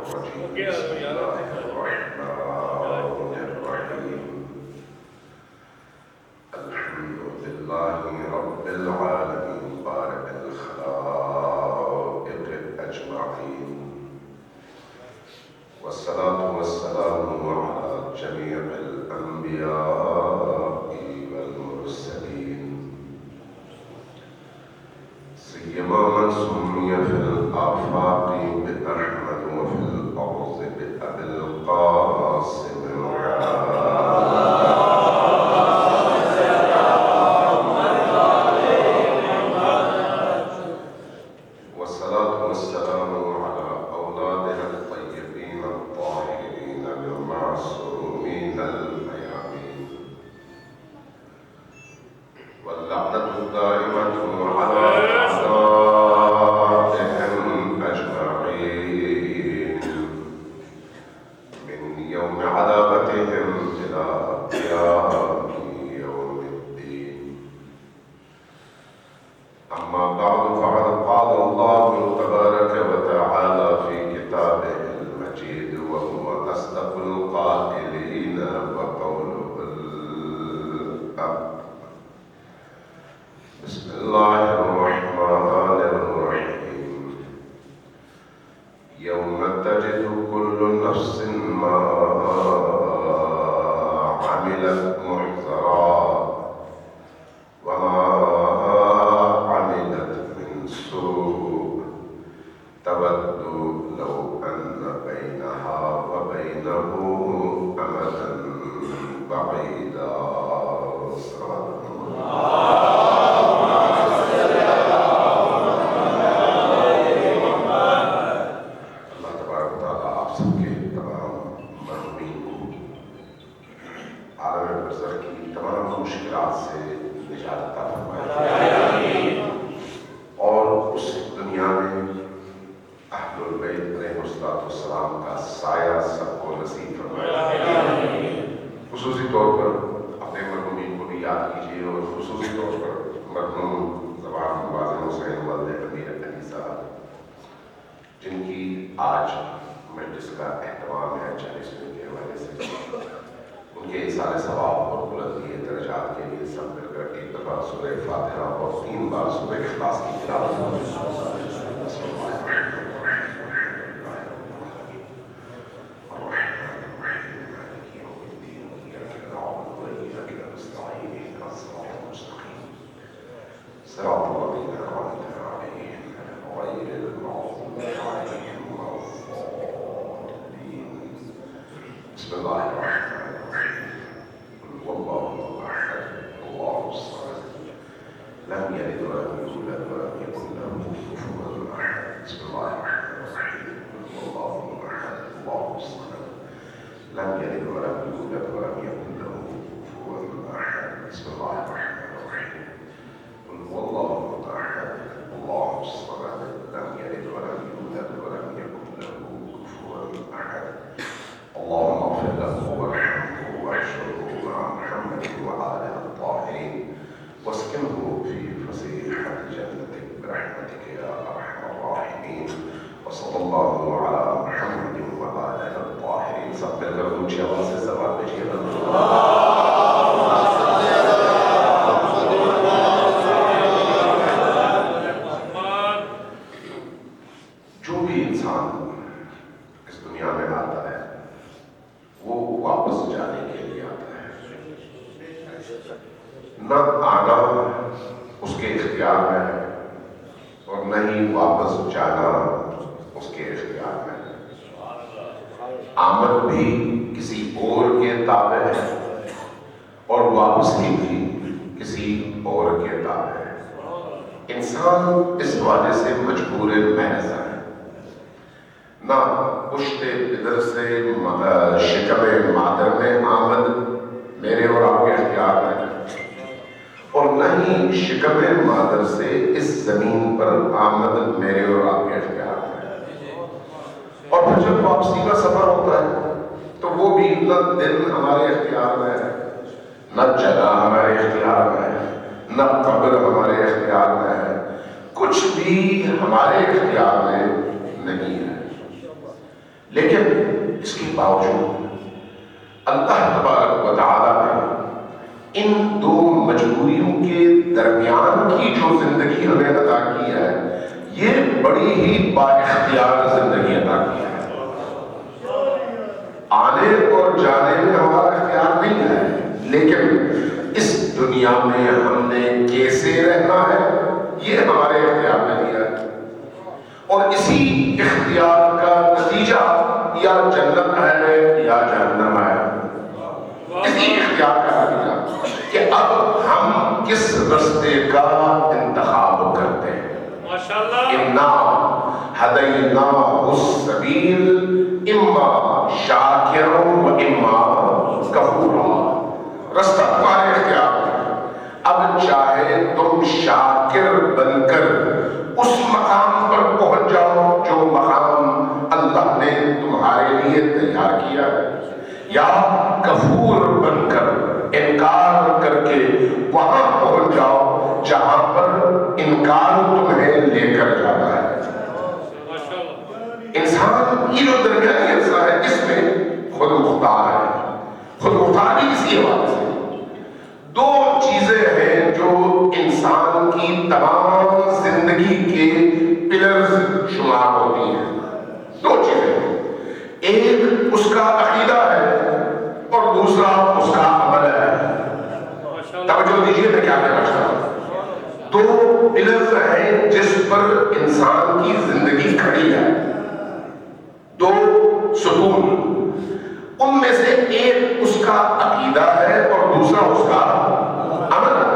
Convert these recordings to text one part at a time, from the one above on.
الرجيم بسم الله الرحمن الرحيم الحمد لله رب العالمين بارئ الخلائق أجمعين والصلاة والسلام على جميع الأنبياء والمرسلين سيما من سمي في الآفاق بأحمد وفي الأرض بأبي القاسم والصلاة والسلام على أولادها الطيبين الطاهرين المعصومين الميامين واللعنة الدائمة على أعدائهم أجمعين من يوم عذابتهم إلى قيام يوم الدين أما بعد فقد قال الله تبارك وتعالى في كتابه المجيد وهو أصدق القائلين وقوله الحق بسم الله الرحمن الرحيم يوم تجد كل نفس ما عملت محضرا وما عملت من سوء تود لو أن بينها وبينه أمدا بعيدا صدق الله تبارك وتعالى آپ سب کے تمام مرحومین کو عالم برزخ کی تمام مشکلات سے نجات عطا فرمائے اور اس دنیا میں اہل البیت علیہ السلام کا سایہ سب کو نصیب فرمائے. خصوصی طور پر اپنے مرحومین کو بھی یاد کیجیے اور خصوصی طور پر مرحوم زبان واضح حسین والد امیر علی صاحب جن کی آج مجلس کا اہتمام ہے 40ویں کے حوالے سے ان کے اثار ثواب اور بلندی درجات کے لیے سب مل کر ایک دفعہ سورہ فاتحہ اور 3 بار سورہ اخلاص کی تلاوت صراط الذين أنعمت عليهم غير المغضوب عليهم ولا الضالين. بسم الله الرحمن الرحيم والله أحد الله الصمد لم يلد ولم يولد ولم يكن له كفوا أحد. بسم الله الرحمن الرحيم والله أحد الله الصمد لم يلد ولم يولد ولم يكن له كفوا أحد. بسم الله الرحمن الرحيم والله أحد الله الصمد لم يلد ولم يولد ولم يكن له كفوا أحد. اللهم اغفر له وارحمه واحشره مع محمد وآله الطاهرين واسكنه في فسيحة جنتك برحمتك يا أرحم الراحمين. وصلى الله على محمد وآله الطاهرين. سب مل کر اونچی آواز سے سوال بھیجیے جو بھی انسان اس دنیا میں آتا ہے وہ واپس جانے کے لیے آتا ہے. نہ آنا اس کے اختیار میں ہے اور نہ ہی واپس جانا اس کے اختیار میں ہے. آمد بھی کسی اور کے تابع ہے اور واپسی بھی کسی اور کے تابع ہے. انسان اس وجہ سے مجبور محض ہے. نہ پشت پدر سے شکم مادر میں آمد میرے اور آپ کے اختیار میں ہے اور نہ ہی شکم مادر سے اس زمین پر آمد میرے اور آپ کے اختیار میں ہے. اور پھر جب واپسی کا سفر ہوتا ہے تو وہ بھی نہ دن ہمارے اختیار میں ہے نہ جگہ ہمارے اختیار میں ہے نہ قبر ہمارے اختیار میں ہے. کچھ بھی ہمارے اختیار میں نہیں ہے. لیکن اس کے باوجود اللہ تبارک و تعالیٰ نے ان دو مجبوریوں کے درمیان کی جو زندگی ہمیں عطا کی ہے، یہ بڑی ہی با اختیار زندگی عطا کی ہے۔ آنے اور جانے میں ہمارا اختیار نہیں ہے، لیکن اس دنیا میں ہم نے کیسے رہنا ہے یہ ہمارے اختیار میں دیا ہے، اور اسی اختیار کا نتیجہ یا جنت ہے یا جہنم ہے، اسی اختیار کا نتیجہ کہ اب ہم کس رستے کا انتخاب کرتے ہیں۔ اِنَّا هَدَيْنَاهُ السَّبِيلَ إِمَّا شَاكِرًا وَإِمَّا كَفُورًا۔ رستہ تمہارے اختیار میں، اب چاہے تم شاکر بن کر اس مقام پر پہنچ جاؤ جو مقام اللہ نے تمہارے لیے تیار کیا ہے، یا کفور بن کر انکار کر کے وہاں پہنچ جاؤ جہاں پر انکار تمہیں لے کر جاتا ہے۔ انسان یہ جو درمیانی عرصہ ہے، اس میں خود مختار ہے۔ خود مختار بھی اسی حوالے سے دو چیزیں ہیں جو انسان کی تمام زندگی کے پلرز شمار ہوتی ہیں۔ دو چیزیں، ایک اس کا عقیدہ ہے اور دوسرا اس کا عمل ہے۔ توجہ دیجیے میں کیا کہنا چاہتا ہوں۔ دو پلرز ہیں جس پر انسان کی زندگی کھڑی ہے، دو ستون، ان میں سے ایک اس کا عقیدہ ہے اور دوسرا اس کا عمل ہے۔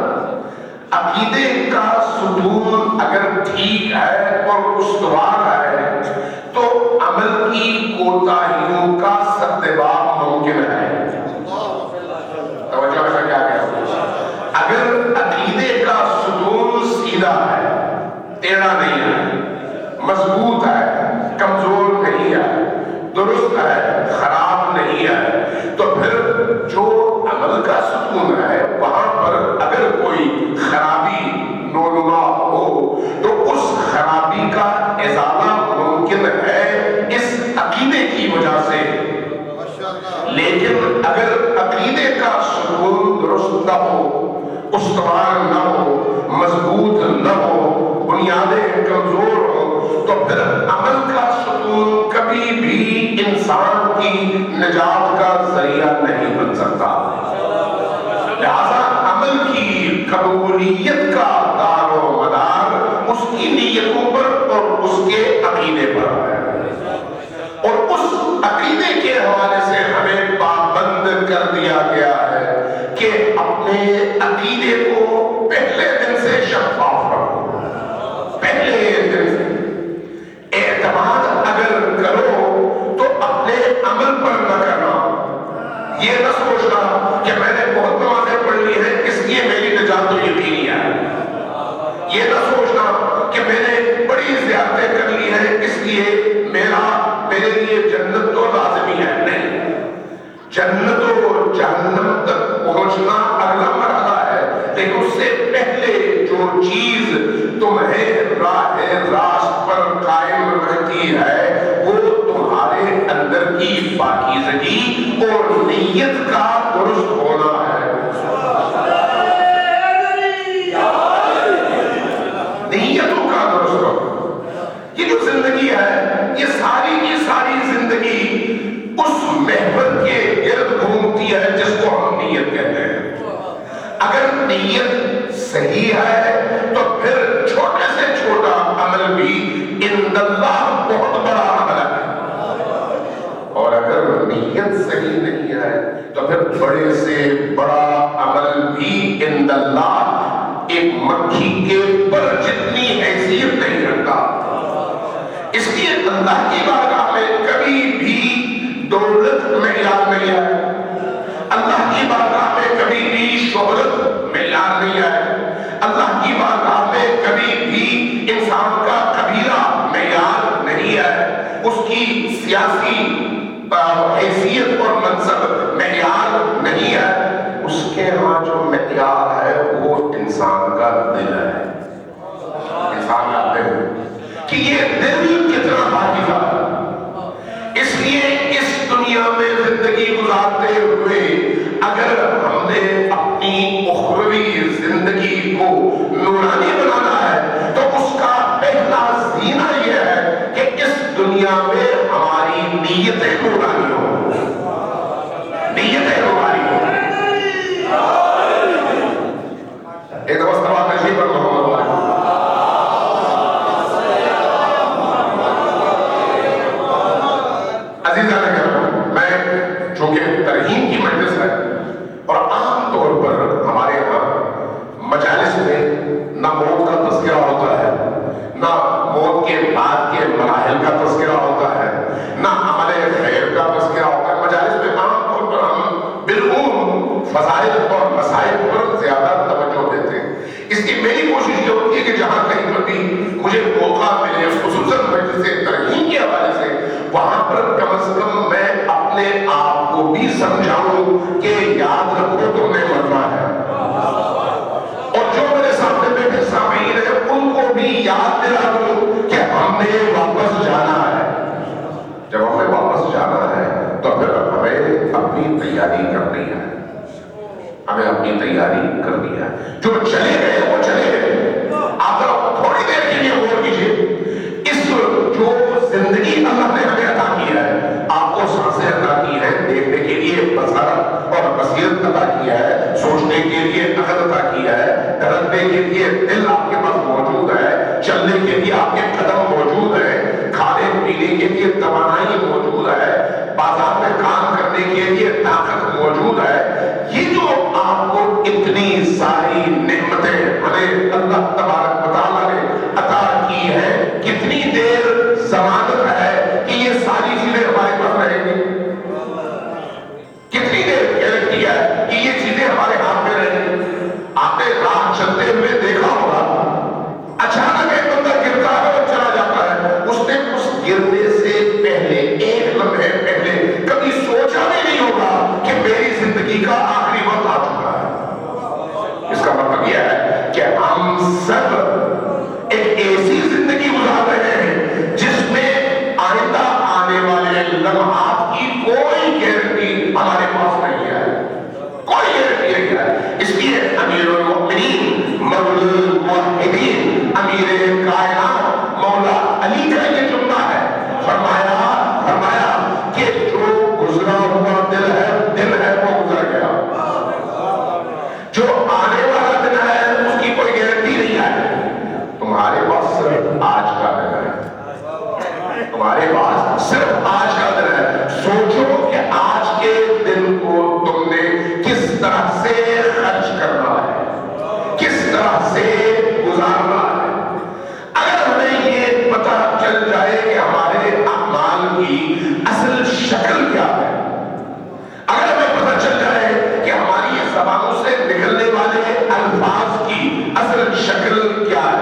عقیدے کا ستون اگر ٹھیک ہے اور استوار ہے تو عمل کی کوتاہیوں کا سدباب ممکن ہے۔ توجہ ایسا کیا کہتے؟ اگر عقیدے کا ستون سیدھا ہے، ٹیڑھا نہیں ہے، مضبوط ہے، کمزور نہیں ہے، درست ہے، خراب نہیں ہے، تو پھر جو عمل کا ستون ہے وہاں پر اگر کوئی خرابی نونما ہو تو اس خرابی کا ازالہ ممکن ہے اس عقیدے کی وجہ سے۔ لیکن اگر عقیدے کا ستون درست نہ ہو، استوار نہ ہو، مضبوط نہ ہو، بنیادیں کمزور ہو، تو پھر عمل کا ستون کبھی بھی انسان کی نجات کا ذریعہ نہیں بن سکتا۔ لہذا عمل کی قبولیت کا دار و مدار اس کی نیتوں پر اور اس کے عقیدے پر ہے، اور اس عقیدے کے حوالے سے ہمیں پابند کر دیا گیا ہے کہ اپنے عقیدے کو پہلے دن سے شفاف رکھو۔ پہلے دن سے اعتماد اگر کرو تو اپنے عمل پر نہ کرنا۔ یہ نہ سوچنا کہ میں نے بہت نمازیں پڑھ لی ہیں اس لیے میری نجات تو یقینی ہے۔ یہ نہ سوچنا کہ میں نے بڑی زیارتیں کر لی ہیں اس لیے میرے لیے جنت تو لازمی ہے۔ نہیں، جنت و جہنم تک پہنچنا اگلا مرحلہ ہے، لیکن اس سے پہلے جو چیز تمہیں راہ راست پر قائم رکھتی ہے وہ تمہارے اندر کی پاکیزگی اور نیت کا درست ہونا ہے۔ نیتوں کا درست ہونا۔ یہ جو زندگی ہے، یہ ساری کی ساری زندگی اس محور کے گرد گھومتی ہے جس کو ہم نیت کہتے ہیں۔ اگر نیت صحیح ہے تو پھر چھوٹے سے چھوٹا عمل بھی عند اللہ بہت بڑا عمل ہے، اور اگر نیت صحیح نہیں ہے تو پھر بڑے سے بڑا عمل بھی عند اللہ ایک مکھی کے پر جتنی حیثیت نہیں رکھتا۔ اس لیے اللہ کی بارگاہ میں کبھی بھی دولت معیار نہیں ہے، اللہ کی بارگاہ میں کبھی بھی شہرت معیار نہیں ہے، اللہ کی بارگاہ میں کبھی بھی انسان کا قبیلہ معیار نہیں ہے، اس کی سیاسی حیثیت اور منصب معیار نہیں ہے۔ اس کے ہاں جو معیار ہے وہ انسان کا دل ہے، انسان کا دل، کہ یہ دل کتنا پاکیزہ ہے۔ اس لیے زندگی گزارتے ہوئے اگر ہم نے اپنی اخروی زندگی کو نورانی بنانا ہے تو اس کا پہلا زینہ یہ ہے کہ اس دنیا میں ہماری نیتیں نورانی ہوں، نیتیں نورانی ہوں۔ ایک دفعہ سوال نشی پر محمد عزیزان کرام، میں چونکہ ترہیم کی مجلس ہے اور عام طور پر ہمارے یہاں مجالس میں نہ موت کا تذکرہ ہوتا ہے، نہ موت کے بعد کے مراحل کا تذکرہ ہوتا ہے، نہ عمل خیر کا تذکرہ ہوتا ہے۔ مجالس میں عام طور پر ہم بالعموم فضائل اور مسائل پر زیادہ توجہ دیتے ہیں۔ اس کی میری کوشش یہ ہوتی ہے کہ جہاں کہیں پر بھی مجھے موقع ملے، خصوصاً مجلس ترہیم کے حوالے سے، وہاں پر کم از کم میں اپنے آپ کو بھی سمجھاؤں کہ یاد رکھو تم نے مرنا ہے، اور جو میرے سامنے بیٹھے سامعین ہیں ان کو بھی یاد دلا دوں کہ ہم نے واپس جانا ہے۔ جب ہمیں واپس جانا ہے تو پھر ہمیں اپنی تیاری کرنی ہے، ہمیں اپنی تیاری کرنی ہے۔ جو چلے گئے وہ چلے گئے، آپ تھوڑی دیر کے لیے غور کیجیے، اس جو زندگی اللہ نے ہمیں عطا کی ہے، آپ کو سانسیں عطا کی ہے، دیکھنے کے لیے بصارت اور بصیرت عطا کیا ہے، سوچنے کے لیے عقل عطا کیا ہے، دھڑکنے کے لیے دل آپ کے پاس موجود ہے، چلنے کے لیے آپ کے قدم موجود ہے، کھانے پینے کے لیے توانائی موجود ہے، بازار میں کام کرنے کے لیے طاقت موجود ہے۔ یہ جو آپ کو اتنی ساری نعمتیں ہمیں اللہ تبارک و تعالیٰ نے عطا کی ہے، کتنی دیر ضمانت ہے کہ یہ ساری چیزیں ہمارے پاس رہیں گی؟ کتنی دیر گارنٹی ہے کہ یہ چیزیں ہمارے ہاتھ میں رہیں گی؟ آپ نے راہ چلتے ہوئے دیکھا ہوگا، اچانک ایک بندہ گرتا ہے اور چلا جاتا ہے، اس نے اس گرنے سے پہلے ایک لمحے پہلے کبھی سوچا بھی نہیں ہوگا کہ میری زندگی کا آخری وقت آ چکا ہے۔ اس کا مطلب یہ ہے کہ ہم سب ایک ایسی زندگی گزار رہے ہیں جس میں آئندہ آنے والے لمحات کی کوئی گارنٹی ہمارے پاس نہیں ہے، کوئی گارنٹی نہیں ہے۔ اس لیے امیر المؤمنین مولا الموحدین امیر کائنات مولا علی کا یہ جملہ ہے، فرمایا کہ جو گزرا ہوا دل ہے وہ گزر گیا، جو آنے والا دن ہے اس کی کوئی گارنٹی نہیں ہے۔ تمہارے پاس صرف آج کا دن ہے، تمہارے پاس صرف آج کا دن ہے۔ سوچو کہ آج کے دن کو تم نے کس طرح سے خرچ کرنا ہے، کس طرح سے گزارنا ہے۔ اگر ہمیں یہ پتہ چل جائے کہ ہمارے اعمال کی اصل شکل کیا ہے، اگر ہمیں پتہ چل جائے کہ ہماری زبانوں سے نکلنے والے الفاظ کی اصل شکل کیا ہے،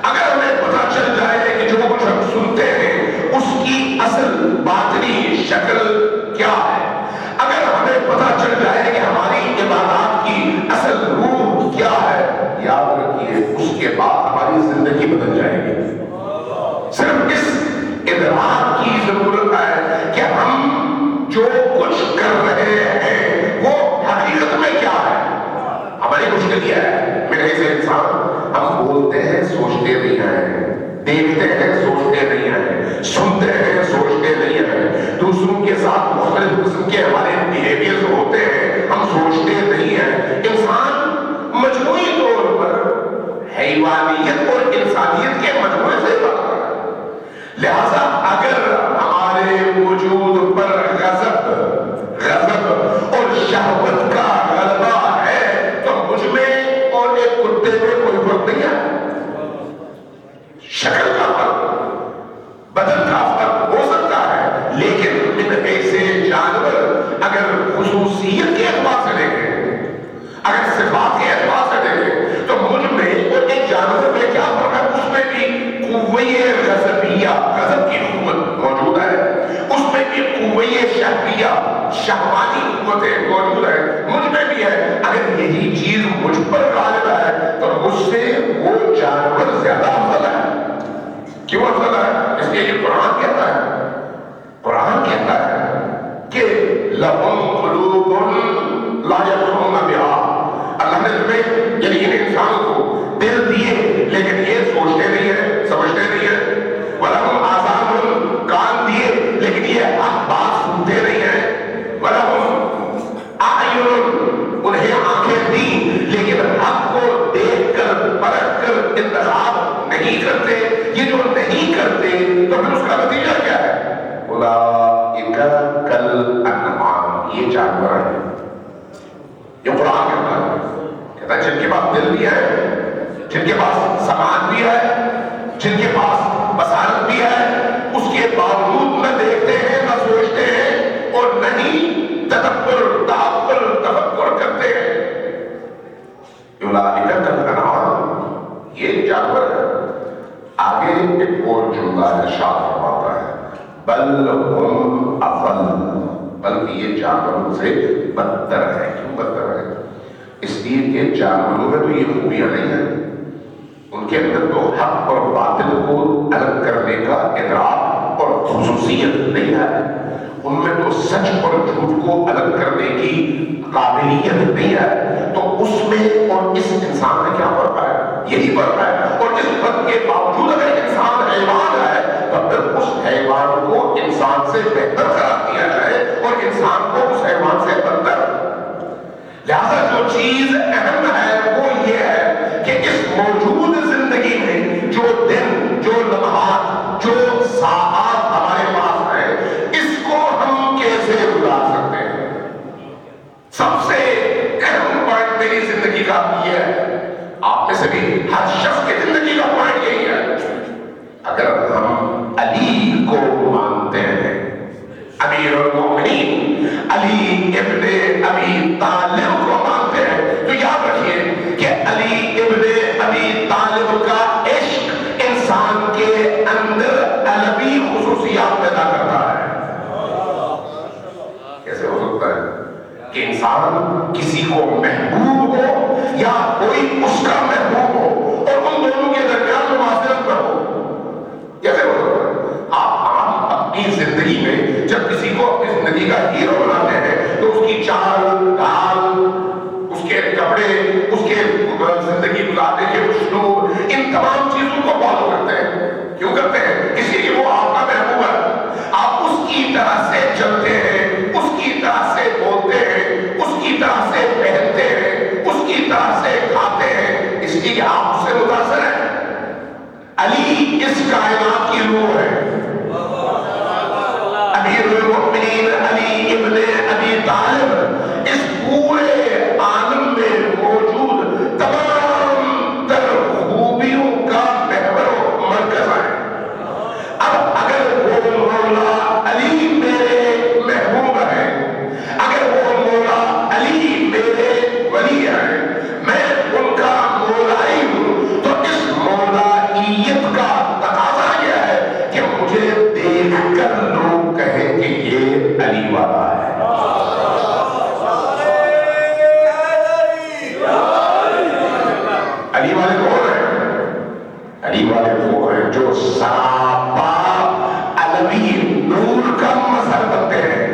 اگر ہمیں پتہ چل جائے کہ جو کچھ ہم سنتے ہیں اس کی اصل باطنی شکل کیا ہے، اگر ہمیں پتہ چل جائے کہ ہماری عبادات کی اصل روح کیا ہے، یاد رکھیے اس کے بعد ہماری زندگی بدل جائے گی۔ صرف اس ادراک کی ضرورت ہے کہ ہم جو کچھ کر رہے ہیں وہ حقیقت میں کیا ہے۔ ہماری مشکل یہ ہے، میرے سے انسان ہم بولتے ہیں سوچتے نہیں ہیں، دیکھتے ہیں سوچتے نہیں ہیں، سنتے ہیں سوچتے نہیں ہیں، دوسروں کے ساتھ مختلف قسم کے ہمارے بیہیویئرز ہوتے ہیں، ہم سوچتے نہیں ہیں۔ انسان مجموعی طور پر حیوانیت اور انسانیت کے مجموعے سے بنا ہے، لہذا اگر ہمارے وجود پر غضب اور شہوت کا غلبہ ہے تو مجھ میں اور ایک کتے میں کوئی فرق نہیں ہے۔ شکل کا فرق، بدن کا فرق ہو سکتا ہے، لیکن من ایسے جانور اگر خصوصیت کے اعتبار سے دیکھیں، اگر صفات کے اعتبار سے دیکھیں تو مجھ میں اور ایک جانور میں کیا فرق ہے؟ اس میں بھی قوّیِ غضبیہ، غضب کی قوت موجود ہے، اس میں بھی قوّیِ شہویہ، شہوانی قوتیں موجود ہے، مجھ میں بھی ہے۔ اگر یہی چیز مجھ پر غالب ہے تو مجھ سے وہ جانور زیادہ افضل ہے۔ کیوں افضل ہے؟ اس لیے یہ قرآن کہتا ہے کہ لو اولئک کالانعام، یہ جانور ہیں. یہ قرآن کہتا ہے جن کے پاس دل بھی ہے، جن کے پاس سماعت بھی ہے، جن کے پاس بصارت بھی ہے، اس کے باوجود نہ دیکھتے ہیں، نہ سوچتے ہیں، اور نہ ہی تدبر تعقل تفکر کرتے ہیں. اولئک کالانعام، یہ جانور ہے. آگے ایک اور جملہ ارشاد فرماتا ہے بل ہم اضل، بلکہ یہ جانوروں سے بدتر ہے. کیوں بدتر ہے؟ اس لیے کہ جانوروں میں تو یہ خوبیاں نہیں ہیں، ان کے اندر تو حق اور باطل کو الگ کرنے کا ادراک اور خصوصیت نہیں ہے، ان میں تو سچ اور جھوٹ کو الگ کرنے کی قابلیت نہیں ہے. تو اس میں اور اس انسان میں کیا فرق ہے؟ یہی فرق ہے. اور اس فرق کے باوجود اگر انسان حیوان ہے تو پھر اس حیوان کو انسان سے بہتر قرار دیا جائے اور انسان کو اس حیوان سے بدتر. لہذا جو چیز اہم ہے وہ یہ ہے کہ اس موجود زندگی میں جو دن، جو لمحات، جو ساعات ہمارے پاس ہیں، اس کو ہم کیسے گزار سکتے ہیں. سب سے اہم پوائنٹ میری زندگی کا یہ ہے، آپ میں سے بھی ہر شخص کی زندگی کا پوائنٹ یہی ہے. اگر ہم علی کو مانتے ہیں، امیر المومنین علی ابن ابی طالب کو مانتے ہیں، تو یاد رکھیے کہ علی ابن ابی طالب کا عشق انسان کے اندر علوی خصوصیات پیدا کرتا ہے. کیسے ہو سکتا ہے کہ انسان کسی کو محبوب ہو یا کوئی اس کا محبوب ہو اور ان دونوں کے درمیان مواصلت نہ ہو؟ کیسے ہو سکتا ہے؟ آپ اپنی زندگی میں جب کسی کو اپنی زندگی کا ہیرو بناتے ہیں تو اس کی چال ڈھال، اس کے کپڑے، اس کے زندگی گزارنے کے اسلوب، ان تمام چیزوں کو فالو کرتے ہیں. کیوں کرتے ہیں؟ اس لیے کہ وہ آپ کا محبوب ہے. آپ اس کی طرح سے چلتے ہیں، اس کی طرح سے بولتے ہیں، اس کی طرح سے پہنتے ہیں، اس کی طرح سے کھاتے ہیں، اس لیے کہ آپ اس سے متاثر ہیں. علی اس کائنات کی روح ہے. امیر المؤمنین علی ابن ابی طالب اس پورے عالم میں موجود تمام تر خوبیوں کا محور و مرکز ہے. اب اگر وہ مولا علی میرے محبوب ہے، اگر وہ مولا علی میرے ولی ہے، میں ان کا مولائی ہوں، تو اس مولائیت کا تقاضا یہ ہے کہ مجھے دیکھ کر لوگ کہیں کہ یہ علی والا ہے. علی والے کون ہیں؟ علی والے وہ ہیں جو سراپا علوی نور کا مظہر بنتے ہیں.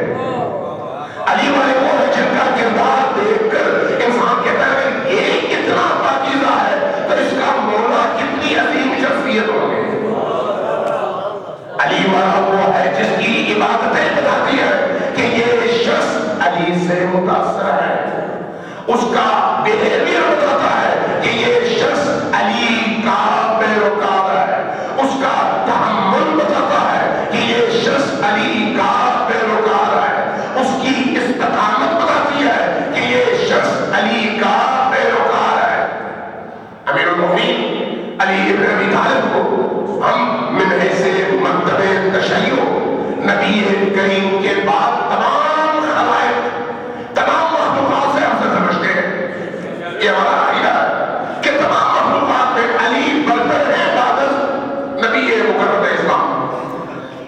علی والے وہ ہیں جن کا کردار دیکھ کر انسان کہتا ہے کہ یہ اتنا پاکیزہ ہے تو اس کا مولا کتنی عظیم شخصیت ہوگی. علی والا وہ ہے جس کی عبادتیں بتاتی ہے کہ یہ شخص علی سے متاثر ہے. اس کا بیہیویئر بتاتا ہے کہ یہ شخص علی کا پیروکار ہے. اس کا تحمل بتاتا ہے کہ یہ شخص علی کا پیروکار ہے. اس کی استقامت بتاتی ہے کہ یہ شخص علی کا پیروکار ہے. امیر المؤمنین علی ابن ابی طالب کو ہم من حیث مکتب تشیع نبی کریم کے بعد تمام خلائق، تمام مخلوقات سے افضل سمجھتے ہیں. یہ ہمارا عقیدہ ہے کہ تمام مخلوقات میں علی برتر ہے بعد نبی مکرم اسلام.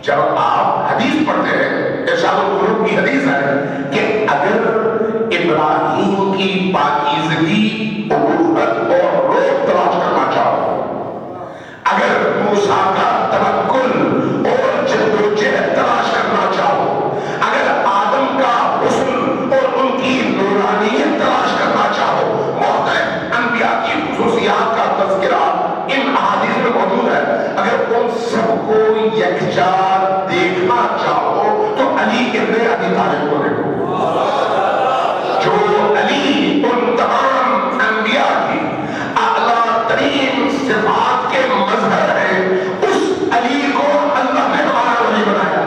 جب آپ حدیث پڑھتے ہیں، ارشاد القلوب کی حدیث ہے کہ اگر ابراہیم کی پاکیزگی، الوہیت اور روح تلاش کرنا چاہو، اگر موسیٰ کا توکل اور جدوجہد تلاش کرنا چاہو، اگر آدم کا حسن اور ان کی نورانیت تلاش کرنا چاہو، مختلف انبیاء کی خصوصیات کا تذکرہ ان احادیث میں موجود ہے، اگر ان سب کو یکجا دیکھنا چاہو تو علی ابن ابی طالب کو دیکھو. جو علی ان تمام انبیاء کی اعلیٰ ترین صفات کے مظہر ہیں، اس علی کو اللہ نے ہمارا ولی بنایا.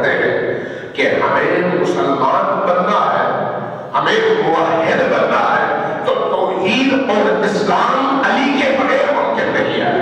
کہتے ہیں کہ ہمیں مسلمان بننا ہے، ہمیں موحد بننا ہے، تو توحید اور اسلام علی کے بغیر ممکن نہیں ہے۔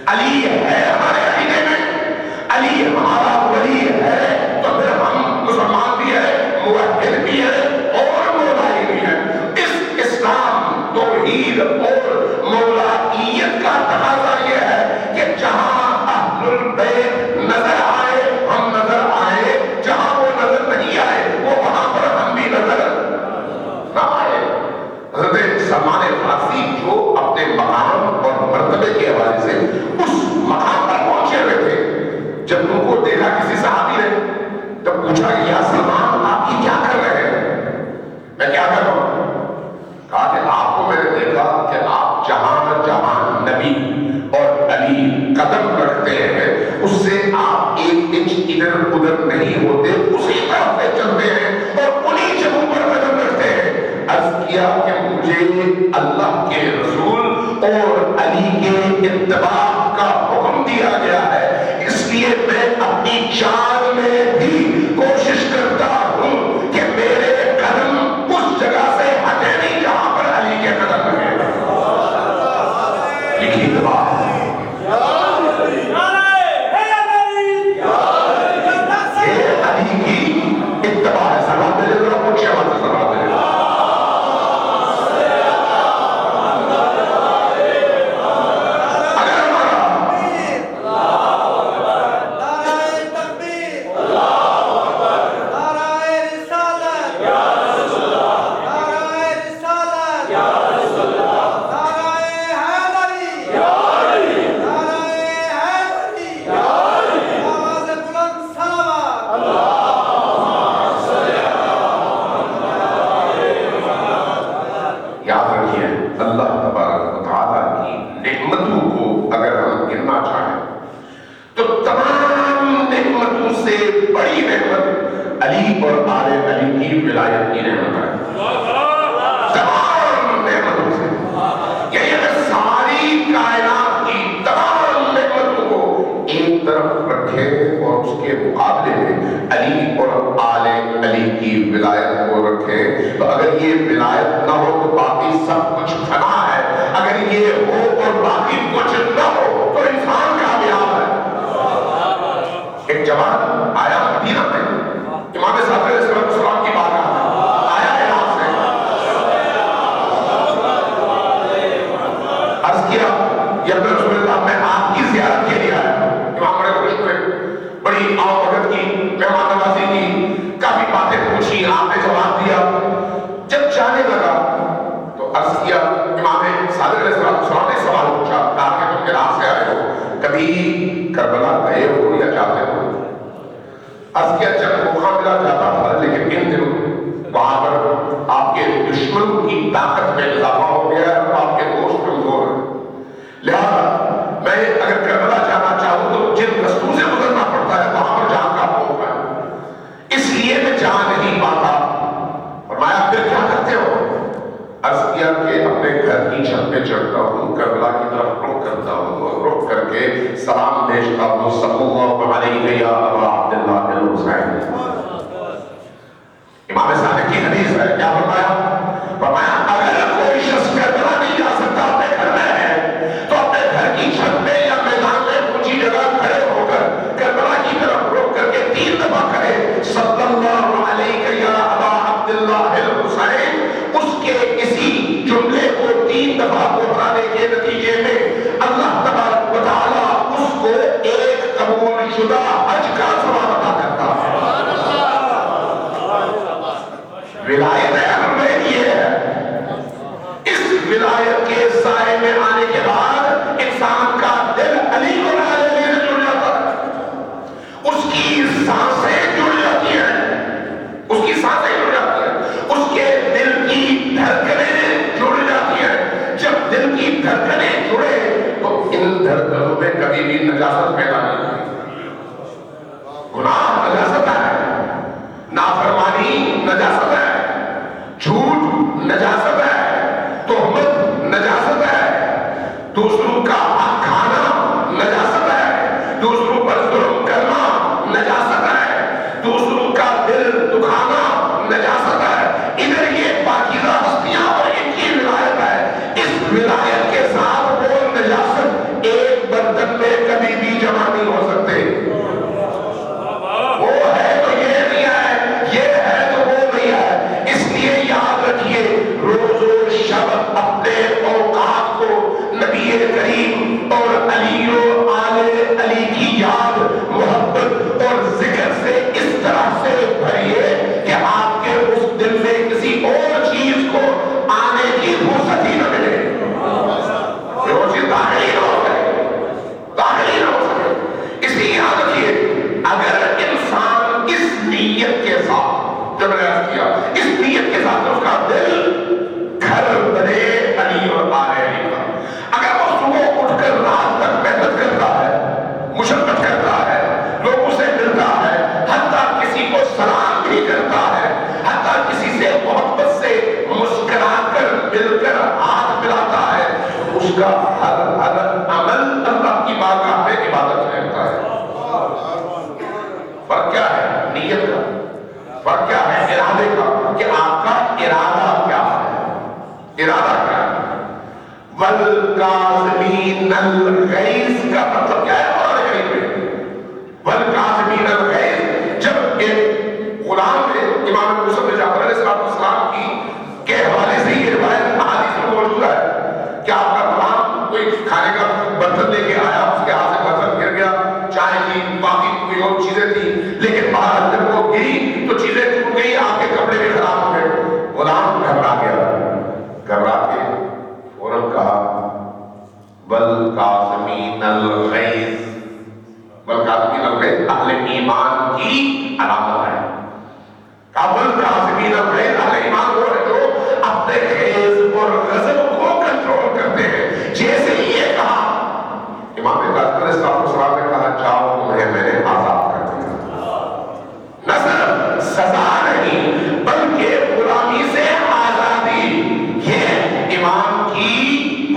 علی ہے ہمارے عقیدے میں، علی ہمارا ولی ہے، تو پھر ہم مسلمان بھی ہیں، موحد بھی ہیں اور مولائی بھی ہیں۔ اس اسلام، توحید اور مولائیت کا تقاضا یہ ہے کہ جہاں اہل البیت نظر آئے ہم نظر آئے، جہاں وہ نظر نہیں آئے وہ وہاں پر ہم بھی نظر نہ آئے۔ حضرت سلمان فارسی جو اپنے مقام اور مرتبے کے حوالے سے اس مقام پر پہنچے ہوئے تھے، جب ان کو دیکھا کسی صحابی نے، تب پوچھا کہ یا سلمان آپ یہ کیا کر رہے ہیں؟ میں کیا کر رہا ہوں؟ کہا کہ آپ کو میں نے دیکھا کہ آپ جہاں جہاں نبی اور علی قدم رکھتے ہیں اس سے آپ ایک انچ ادھر ادھر نہیں ہوتے، اسی طرف سے چلتے ہیں اور انہی جگہوں پر قدم رکھتے ہیں۔ عرض کیا کہ مجھے اللہ کے رسول اور علی کے اتباع کا حکم دیا گیا ہے، اس لیے میں اپنی جان میں بھی کوشش کرتا ہوں کہ میرے قدم اس جگہ سے ہٹے نہیں جہاں پر علی کے قدم رہے۔ لکھی اتباع یہ علی کی اتباع ہے۔ سلام دے ذرا پوچھے بات سلام دے۔ دوسروں پر ظلم کرنا نجاست ہے۔ ہر عمل اللہ کی بارگاہ میں عبادت رہتا ہے. فرق کیا ہے؟ نیت کا. فرق کیا ہے؟ ارادے کا، کہ آپ کا ارادہ کیا ہے. ارادہ کیا ہے؟ وَالْكَاظِمِينَ الْغَيْظَ کا مطلب کیا ہے قرآن کریم میں؟ وَالْكَاظِمِينَ الْغَيْظَ. جب ایک غلام نے امام موسیٰ بن جعفر علیہ السلام کی کے حوالے سے یہ روایت احادیث میں موجود ہے کہ آپ کا غلام کوئی کھانے کا برتن لے کے آیا، اس کے ہاتھ سے برتن گر گیا، چائے کی باقی کوئی اور چیزیں تھیں، لیکن باہر جب وہ گری تو چیزیں ٹوٹ گئی، آپ کے کپڑے بھی خراب ہو گئے. غلام گھبرا گیا، گھبرا کے فوراً کہا وَالْكَاظِمِينَ الْغَيْظَ. وَالْكَاظِمِينَ الْغَيْظَ اہل ایمان کی علامت ہے. وَالْكَاظِمِينَ الْغَيْظَ اہل ایمان وہ ہے جو اپنے غیظ اور غضب کو کنٹرول کرتے ہیں. جیسے یہ کہا امام کاظم علیہ السلام نے کہا جاؤ تمہیں میں نے آزاد کر دیا. نہ صرف سزا نہیں بلکہ غلامی سے آزادی. یہ امام کی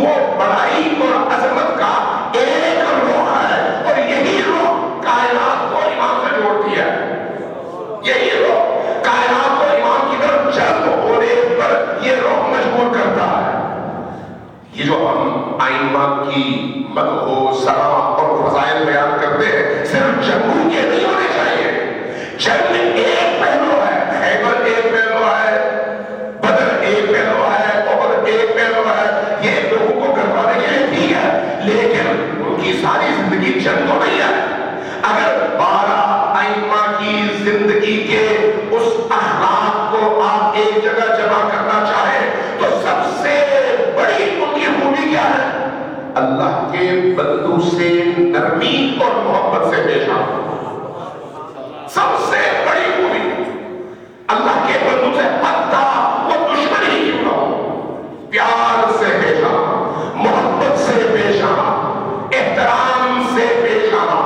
وہ بڑائی اور عظمت کا ایک روح ہے، اور یہی روح کائنات کو امام سے جوڑتی ہے. یہی روح کائنات کو امام کی طرف جذب ہونے پر یہ روح مجبور کرتا ہے. یہ جو ہم ائمہ کی مدح و ثنا اور فضائل بیان کرتے ہیں صرف جنگوں کے نہیں ہونے چاہیے. جنگ ایک پہلو ہے، خیبر ایک پہلو ہے، بدر ایک پہلو ہے، احد ایک پہلو ہے. یہ لوگوں کو گھبرانے کے لیے ٹھیک ہے، لیکن ان کی ساری زندگی جنگ تو نہیں ہے. اگر 12 ائمہ کی زندگی کے اس اخلاق کو آپ ایک جگہ جمع کرنا چاہیں تو سب سے بڑی ان کی خوبی کیا ہے؟ اللہ کے بندوں سے نرمی اور محبت سے پیش آنا. سب سے بڑی خوبی اللہ کے بندوں سے حتیٰ وہ دشمن ہی کیوں نہ ہو، پیار سے پیش آنا، محبت سے پیش آنا، احترام سے پیش آنا.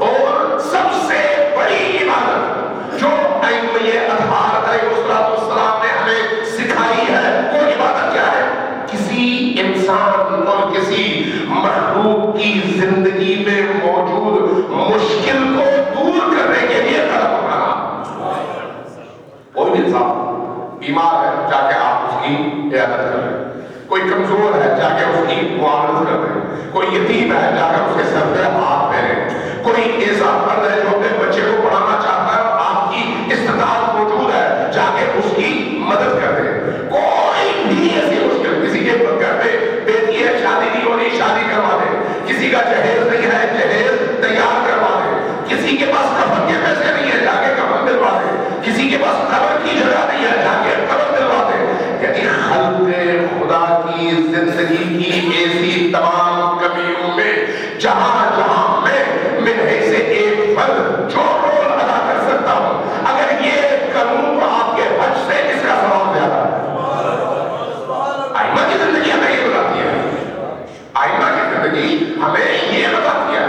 اور سب سے بڑی عبادت جو ائمہ اطہار علیہ السلام نے ہمیں سکھائی ہے وہ عبادت کیا ہے؟ کسی انسان اور کسی مخلوق کی زندگی میں موجود مشکل کو دور کرنے کے لیے قدم اٹھانا. کوئی انسان بیمار ہے جا کے آپ اس کی عیادت کر لیں. کوئی کمزور ہے جا کے اس کی معاونت کر لیں. کوئی یتیم ہے جا کر اس کے سر پہ ہاتھ پھیریں. کوئی ایسا مرد ہے جو اپنے بچے کو پڑھانا چاہتا ہے اور آپ کی استطاعت موجود ہے جا کے اس کی مدد کر دیں. کوئی بھی ایسی مشکل، کسی کے گھر پہ بیٹی ہے شادی نہیں ہو رہی شادی کروا دیں، کسی کا جہیز نہیں ہے جہیز تیار کروا دیں، کسی کے پاس کفن کے پیسے نہیں ہے جا کے کفن دلوا دیں، کسی کے پاس قبر کی جگہ نہیں ہے جا کے قبر دلوا دیں. یعنی خلق خدا کی زندگی کی ایسی تمام کمیوں میں جہاں جہاں میں سے ایک فرد جو رول ادا کر سکتا ہوں، اگر یہ کروں تو آپ کے حج سے اس کا ثواب زیادہ ہے. ائمہ کی زندگی ہمیں یہ بتاتی ہے، ائمہ کی زندگی ہمیں یہ بتاتی ہے،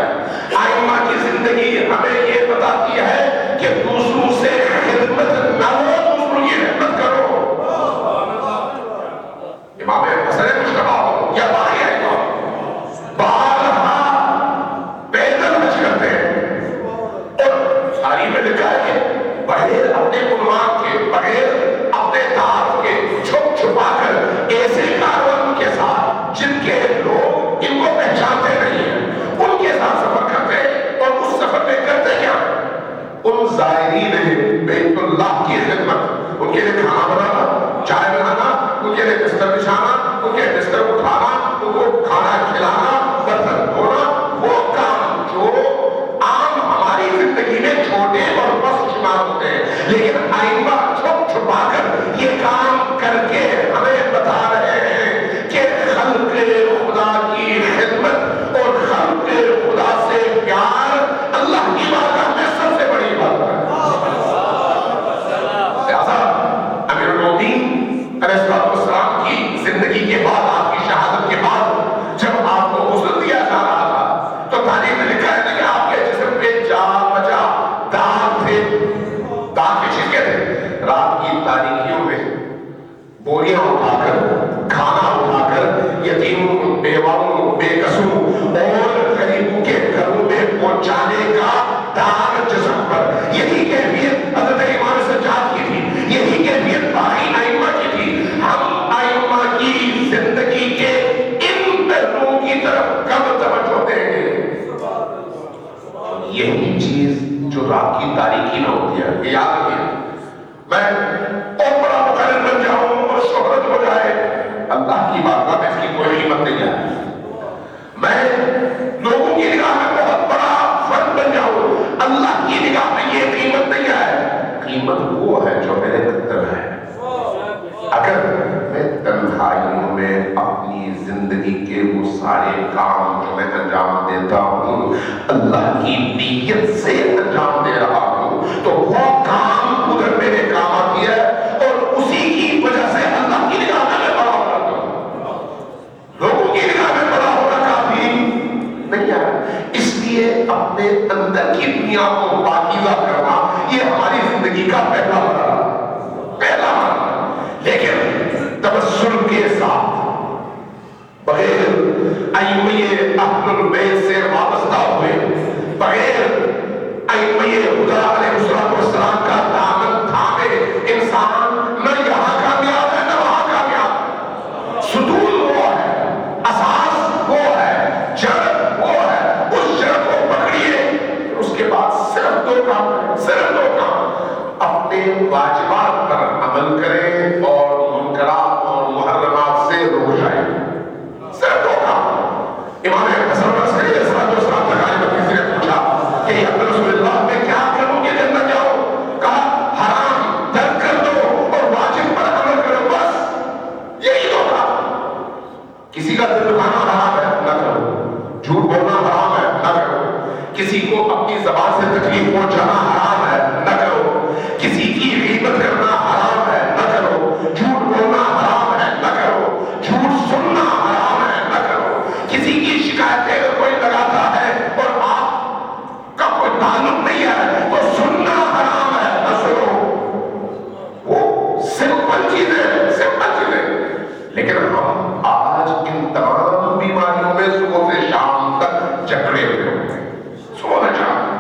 ائمہ کی زندگی ہمیں یہ بتاتی ہے کہ دوسروں سے خدمت نہ ہو، دوسروں کی خدمت کرو. امام حسن مشتبہ ہو یا باقی ائمہ بارہا پیدل حج کرتے ہیں، اور تاریخ میں لکھا ہے کہ بغیر اپنے عنوان کے، بغیر اپنے تعارف کے، چھپ چھپا کر ایسے کارون کے ساتھ جن کے لوگ ان کو پہچانتے نہیں ہیں، ان تاریخی میں ہوتی ہے. یہ یاد رکھیے. میں بہت بڑا مقرر بن جاؤں اور شہرت ہو جائے، اللہ کی بارگاہ میں اس کی کوئی قیمت نہیں ہے. میں لوگوں کی نگاہ میں بہت بڑا فرد بن جاؤں، اللہ کی نگاہ میں یہ قیمت نہیں ہے. قیمت وہ ہے جو میرے اندر ہے. اگر میں تنہائیوں میں اپنی زندگی کے وہ سارے کام جو میں انجام دیتا ہوں اللہ کی نیت سے انجام دے رہا ہوں تو وہ کام ادھر میرے کام آتی ہے اور اسی کی وجہ سے اللہ کی نگاہ میں بڑا ہو جاتا ہوں. لوگوں کی نگاہ میں بڑا ہونا کافی نہیں ہے. اس لیے اپنے اندر کی دنیا کو پاکیزہ کرنا یہ ہماری زندگی کا پہلا مرحلہ. لیکن تبسل کے ساتھ، بغیر ائمہ اہل البیت سے وابستہ ہوئے، بغیر ائمہ خدا علیہ السلام کا دامن تھامے انسان نہ یہاں کامیاب ہے نہ وہاں کامیاب. ستون وہ ہے، اساس وہ ہے، جڑ وہ ہے. اس جڑ کو پکڑیے. اس کے بعد صرف دو کام، صرف دو کام: اپنے واجبات پر عمل کریں اور منکرات اور محرمات سے رک جائیں. صرف دو کام. امام حسن علیہ السلام کسی نے پوچھا کہ یا رسول اللہ میں کیا کروں کہ جنت جاؤں؟ کہا حرام ترک کر دو اور واجب پر عمل کرو. بس یہی دو کام. کسی کا دل دکھانا حرام ہے نہ کرو، جھوٹ بولنا حرام ہے نہ کرو، کسی کو اپنی زبان سے تکلیف پہنچانا حرام ہے نہ کرو، کسی کی غیبت کرنا حرام ہے نہ کرو، جھوٹ بولنا حرام ہے نہ کرو، جھوٹ سننا حرام ہے نہ کرو. کسی کی شکایتیں اگر کوئی لگاتا ہے اور آپ کا کوئی تعلق نہیں ہے تو سننا حرام ہے نہ سنو. وہ سمپل چیزیں، سمپل چیزیں. لیکن ہم آج ان تمام بیماریوں میں صبح سے شام تک جکڑے ہوئے ہوتے ہیں. صبح سے شام.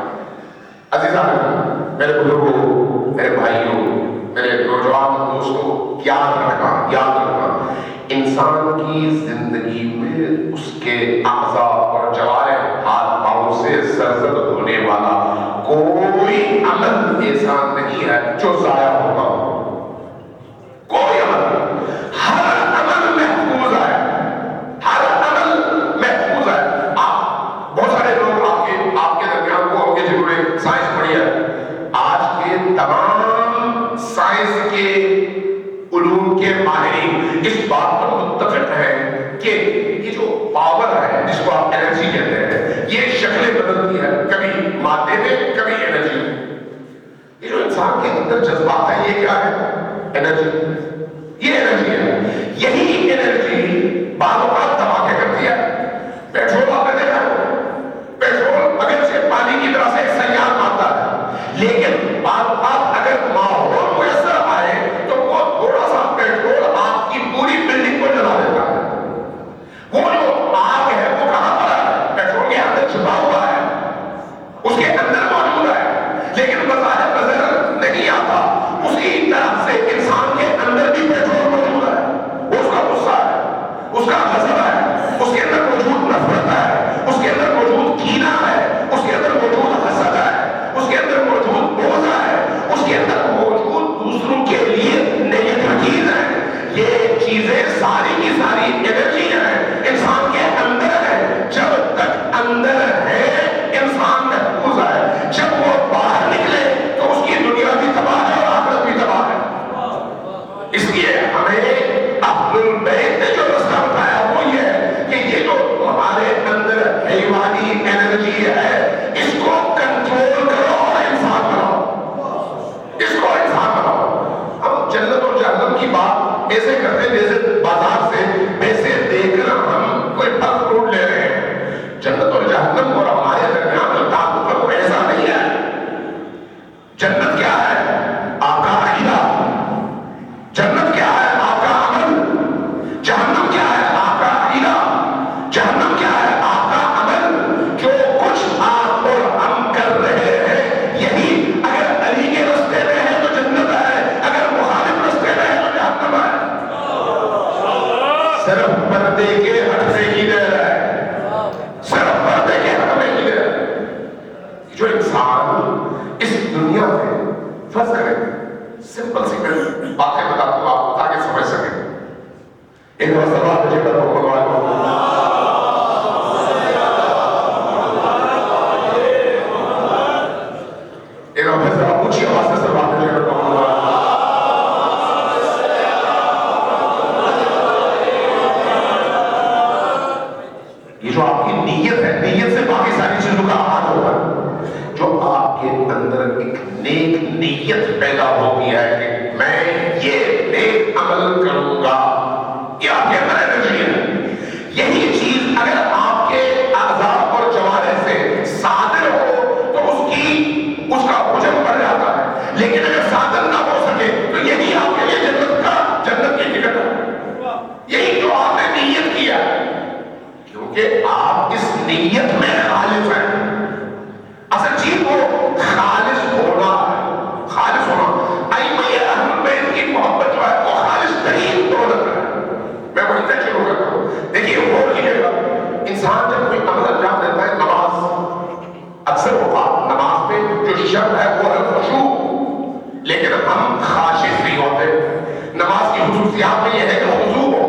عزیزان، میرے بزرگوں، میرے بھائیوں، میرے نوجوان دوستوں، یاد رکھنا، یاد رکھنا، انسان کی زندگی میں اس کے اعضاء اور جوارح، ہاتھ پاؤں سے سرزد ہونے والا کوئی عمل ایسا نہیں ہے جو ضائع ہوگا. کوئی عمل، ہر عمل محفوظ ہے، ہر عمل محفوظ ہے. آپ بہت سارے لوگ آپ کے درمیان وہ ہوں گے جنہوں نے سائنس پڑھی ہے. آج کے تمام سائنس کے علوم کے ماہرین اس بات پر متفق ہیں کہ یہ جو پاور ہے جس کو آپ انرجی کہتے ہیں یہ شکلیں بدلتی ہے، کبھی مادے میں کبھی انرجی. یہ جو انسان کے اندر جذبات ہیں یہ کیا ہے؟ انرجی. یہ انرجی ہے. یہی انرجی بعض اوقات دھماکے کرتی ہے. پیٹرول آپ نے دیکھا ہے، پیٹرول اگر سے پانی کی طرح سے ایک سیال مادہ ہے، لیکن بعض اوقات اگر ماحول میسر آئے تو وہ تھوڑا سا پیٹرول آپ کی پوری بلڈنگ کو جلا دیتا ہے. وہ جو آگ ہے وہ کہاں پر ہے؟ پیٹرول کے اندر چھپا ہوا ہے، اس کے اندر موجود ہے، لیکن بظاہر نظر نہیں آتا. اسی طرح سے انسان کے اندر بھی پیٹرول موجود ہے. وہ اس کا غصہ ہے، اس کا غضب ہے، اس کے اندر موجود نفرت ہے، اس کے اندر موجود کینہ ہے، اس کے اندر موجود حسد ہے، اس کے اندر موجود بغض ہے، اس کے اندر موجود دوسروں کے لیے نیکی ہے. یہ چیزیں ساری کی ساری انرجی ہے، انسان کے اندر ہے. جب تک اندر ہے انسان محفوظ ہے. جب وہ باہر نکلے تو اس کی دنیا بھی تباہ ہے اور آخرت بھی تباہ ہے. اس لیے ہمیں اہل البیت نے جو رستہ بتایا وہ یہ ہے کہ یہ جو ہمارے اندر حیوانی انرجی ہے اس کو کنٹرول کرو اور انسان بناؤ. اس کو انسان بناؤ. ہم جنت اور جہنم کی بات ایسے کرتے جیسے بازار سے پیسے دے کر ہم کوئی پھل فروٹ لے رہے ہیں. جنت اور جہنم اور ہمارے درمیان جو تعلق ہے وہ ایسا نہیں ہے. جنت کیا ہے؟ آپ کا عقیدہ. جنت کیا ہے؟ آپ کا عمل. جہنم کیا ہے؟ آپ کا عقیدہ. جہنم کیا ہے؟ آپ کا عمل. جو کچھ آپ اور ہم کر رہے ہیں یہی اگر علی کے رستے میں ہے تو جنت ہے، اگر مخالف رستے میں ہے تو جہنم ہے. جو آپ کی نیت ہے، نیت سے باقی ساری چیزوں کا آغاز ہوتا ہے. جو آپ کے اندر ایک نیک نیت پیدا ہوتی ہے کہ میں یہ نیک عمل کروں گا، یہ آپ کے اندر انرجی ہے. یہی چیز اگر آپ کے اعضاء اور جوارح سے صادر ہو تو اس کا حجم بڑھ جاتا ہے. لیکن اگر صادر نہ ہو سکے تو یہی آپ کے لیے جنت کی ٹکٹ ہے. یہی جو آپ نے نیت کیا، کیونکہ آپ اس نیت میں خالص ہیں. اصل چیز وہ خالص ہونا ہے. خالص ہونا ائمہ اہل البیت کی محبت جو ہے وہ خالص ترین دولت ہے. میں وہیں سے شروع کرتا ہوں. دیکھیے غور کیجیے گا، انسان جب کوئی عمل انجام دیتا ہے، نماز اکثر اوقات نماز پہ جو شرط ہے وہ ہے خشوع، لیکن ہم خاشع نہیں ہوتے. نماز کی خصوصیات میں یہ ہے کہ خضوع ہو،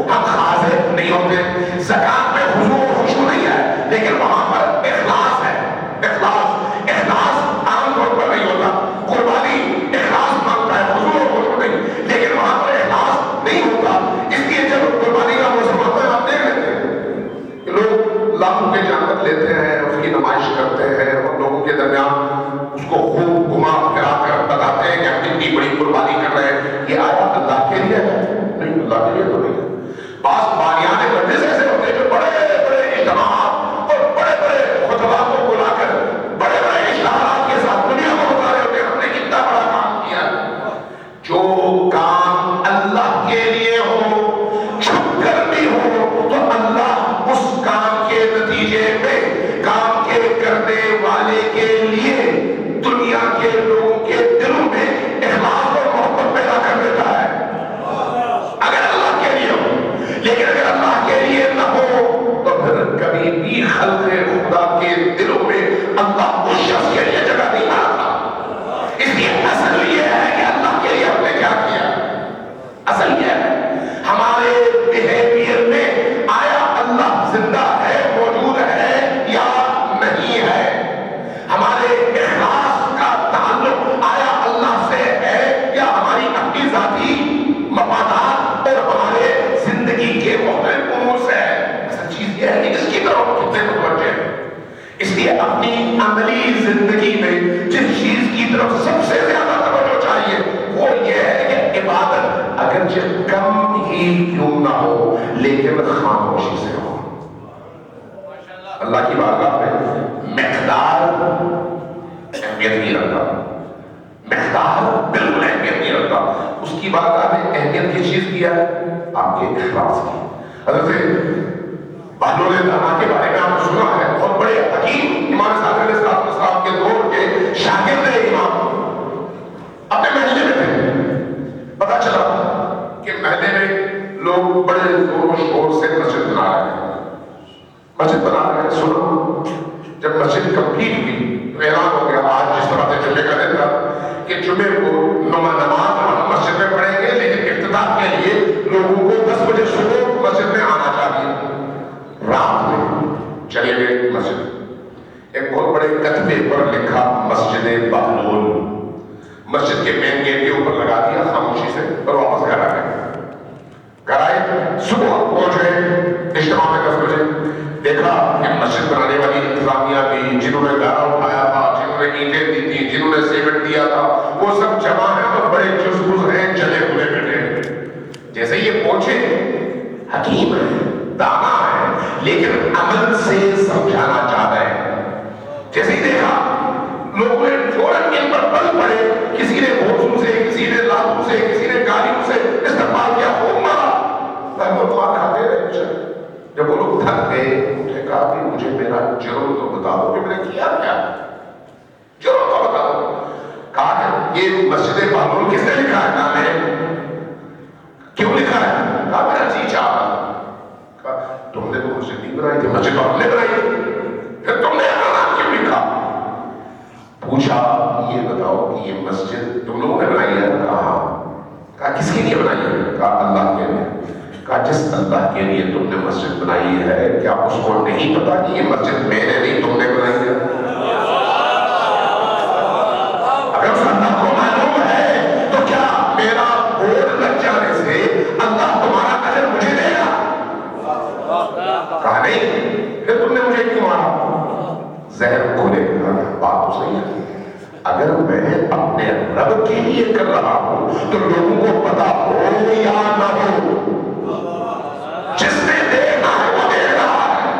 ہم خاضع نہیں ہوتے. زکات میں خضوع و خشوع نہیں ہے، لیکن وہاں پر اخلاص ہے. اخلاص عام طور پر نہیں ہوتا. قربانی اخلاص مانگتا ہے، خضوع و خشوع نہیں، لیکن وہاں پر اخلاص نہیں ہوتا. اس لیے جب قربانی کا موسم آتا ہے آپ دیکھ لیتے ہیں کہ لوگ لاکھوں کے جانور لیتے ہیں، اس کی نمائش کرتے ہیں اور لوگوں کے درمیان اس کو خوب گھما پھرا کر بتاتے ہیں کہ ہم کتنی بڑی قربانی کر رہے ہیں. یہ آیا اللہ کے لیے ہے؟ نہیں، اللہ کے لیے تو نہیں ہے. بعض باریان مجلس ایسے ہوتے ہیں جو بڑے بڑے اجتماعات اور بڑے بڑے خطبات کو بلا کر بڑے بڑے اشتہارات کے ساتھ دنیا کو بتا رہے ہوتے ہیں ہم نے کتنا بڑا کام کیا. جو کام اللہ کے لیے ہو، چھپ کر بھی ہو، تو اللہ اس کام کے نتیجے میں کام کے کرنے والے کے لیے دنیا کے لوگوں کے دلوں میں اخلاص اور محبت پیدا کر دیتا ہے. اگر اللہ کے لیے ہو. لیکن اگر اللہ کے لیے نہ ہو تو پھر کبھی بھی خلق خدا کے دلوں میں اللہ اس شخص کے لیے جگہ نہیں آتا. اس لیے اصل یہ ہے کہ اللہ کے لیے ہم نے کیا کیا. اصل یہ ہے ہمارے بیہیویئر میں آیا اللہ زندہ ہے، موجود ہے یا نہیں ہے. ہمارے اخلاص کا تعلق آیا اللہ سے ہے یا ہماری اپنی ذاتی مفادات اور ہمارے زندگی کے مختلف امور سے ہے. اصل چیز یہ ہے کہ اس کی طرف کتنے متوجہ ہیں. اس لیے اپنی عملی زندگی میں جس چیز کی طرف سب سے زیادہ توجہ چاہیے وہ یہ ہے کہ عبادت اگرچہ کم ہی کیوں نہ ہو لیکن خاموشی سے ہو. اللہ کی بارگاہ میں مقدار اہمیت نہیں رکھتا. مقدار بالکل اہمیت نہیں رکھتا. اس کی بارگاہ میں اہمیت کی چیز کیا ہے آپ کے اخلاص کی. حضرت بہلول دانا کے بارے میں آپ نے سنا ہے، بہت بڑے حکیم امام صادق علیہ السلام کے دور کے شاگرد امام اپنے محلے میں تھے. پتا چلا کہ محلے میں لوگ بڑے زور و شور سے مسجد بنا رہے ہیں. سنو، جب مسجد کمپلیٹ ہوئی تو اعلان ہو گیا آج جس طرح سے جمعے کا دن تھا کہ جمعے کو نماز ہم مسجد میں پڑھیں گے، لیکن افتتاح کے لیے لوگوں کو 10 بجے صبح مسجد میں آنا چاہیے. رات میں چلے گئے مسجد. ایک بہت بڑے کتبے پر لکھا مسجد بہلول. مسجد کے مین گیٹ کے اوپر لگا دیا خاموشی سے اور واپس گھر آ گئے. گھر آئے، صبح پہنچ گئے اجتماع میں 10 بجے. دیکھا کہ مسجد بنانے والی انتظامیہ بھی، جنہوں نے گارا اٹھایا تھا، جنہوں نے اینٹیں دی تھی، جنہوں نے سیمنٹ دیا تھا، وہ سب جمع ہیں اور بڑے جزبز ہیں، چلے ہوئے بیٹھے. جیسے یہ پہنچے، حکیم ہے، دانا ہے، لیکن عمل سے سمجھانا چاہتا ہے. جیسے ہی دیکھا لوگوں نے فوراً ان پر بل پڑے. کسی نے بھوسوں سے، کسی نے لاتوں سے، کسی نے گالیوں سے استقبال کیا، خوب مارا. وہ دعا کھاتے رہے. جب وہ لوگ تھک گئے مجھے کہا کہ مجھے میرا جرم تو بتا دو کہ میں نے کیا کیا. جرم تو بتا دو. کہا کہ یہ مسجد بہلول کس نے لکھا ہے نام ہے؟ کیوں لکھا ہے؟ کہا میرا جی چاہا. کہا تم نے تو مسجد نہیں بنائی تھی، مسجد ہم نے بنائی، پھر تم نے اپنا نام کیوں لکھا؟ پوچھا یہ بتاؤ کہ یہ مسجد تم لوگوں نے بنائی ہے؟ کہا کس کے لیے بنائی ہے؟ کہا اللہ کے لیے. کہا جس اللہ کے لیے تم نے مسجد بنائی ہے کیا اس کو نہیں پتا کہ یہ مسجد میں نے نہیں تم نے بنائی ہے؟ اگر اس اللہ کو معلوم ہے تو کیا میرا بورڈ لگ جانے سے اللہ تمہارا اجر مجھے دے گا؟ کہا نہیں. پھر تم نے مجھے کیوں مارا؟ ذہن کھلے گا، بات تو صحیح ہے. اگر میں اپنے رب کے لیے کر رہا ہوں تو لوگوں کو پتا ہو یا نہ ہو، جس نے دیکھنا ہے وہ دیکھ رہا ہے.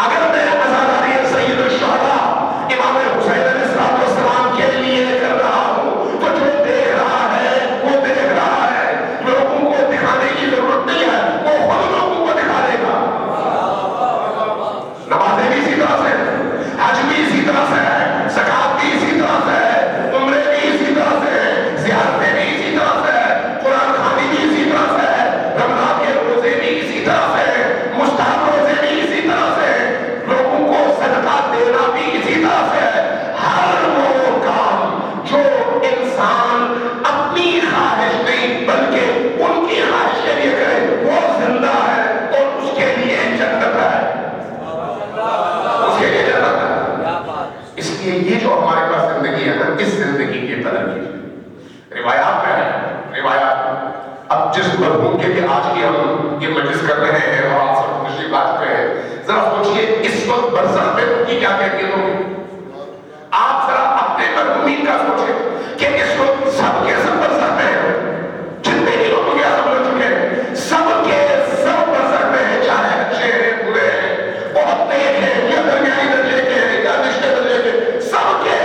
اگر میں عزاداری سید الشہداء امام حسین علیہ السلام کے لیے کر رہا ہوں تو جو دیکھ رہا ہے وہ دیکھ رہا ہے. لوگوں کو دکھانے کی ضرورت نہیں ہے، وہ خود لوگوں کو دکھا دے گا. نمازیں بھی اسی طرح سے، حج بھی اسی طرح سے ہے، زکات بھی اسی طرح سے ہے، عمرے بھی اسی طرح سے ہے، زیارتیں بھی اسی طرح سے ہے، قرآن خوانی بھی اسی طرح سے ہے، رمضان کے روزے بھی اسی طرح سے ہے، مستحب روزے بھی اسی طرح سے ہے، لوگوں کو صدقہ دینا بھی اسی طرح سے ہے. ہر وہ کام جو انسان اپنی خواہش نہیں بلکہ ان کی خواہش کے لیے کرے وہ زندہ ہے اور اس کے لیے جنت ہے. اس کے لیے جنت ہے. اس لیے یہ جو ہمارے پاس زندگی ہے نا، اس زندگی کی قدر کی. روایات میں ہے، روایات اب جس مرحوم کے لیے آج کی ہم یہ مجلس کر رہے ہیں اور آپ سب تشریف لاتے ہیں، ذرا سوچئے اس وقت برزخ میں ان کی کیا کیفیت ہوگی. آپ ذرا اپنے مرحومین کا سوچیں کہ اس وقت سب کے سب برزخ میں ہیں. جتنے بھی لوگ دنیا سے گزر چکے ہیں سب کے سب برزخ میں ہیں، چاہے اچھے ہیں برے ہیں، بہت نیک ہیں یا درمیانی درجے کے ہیں یا نچلے درجے کے، سب کے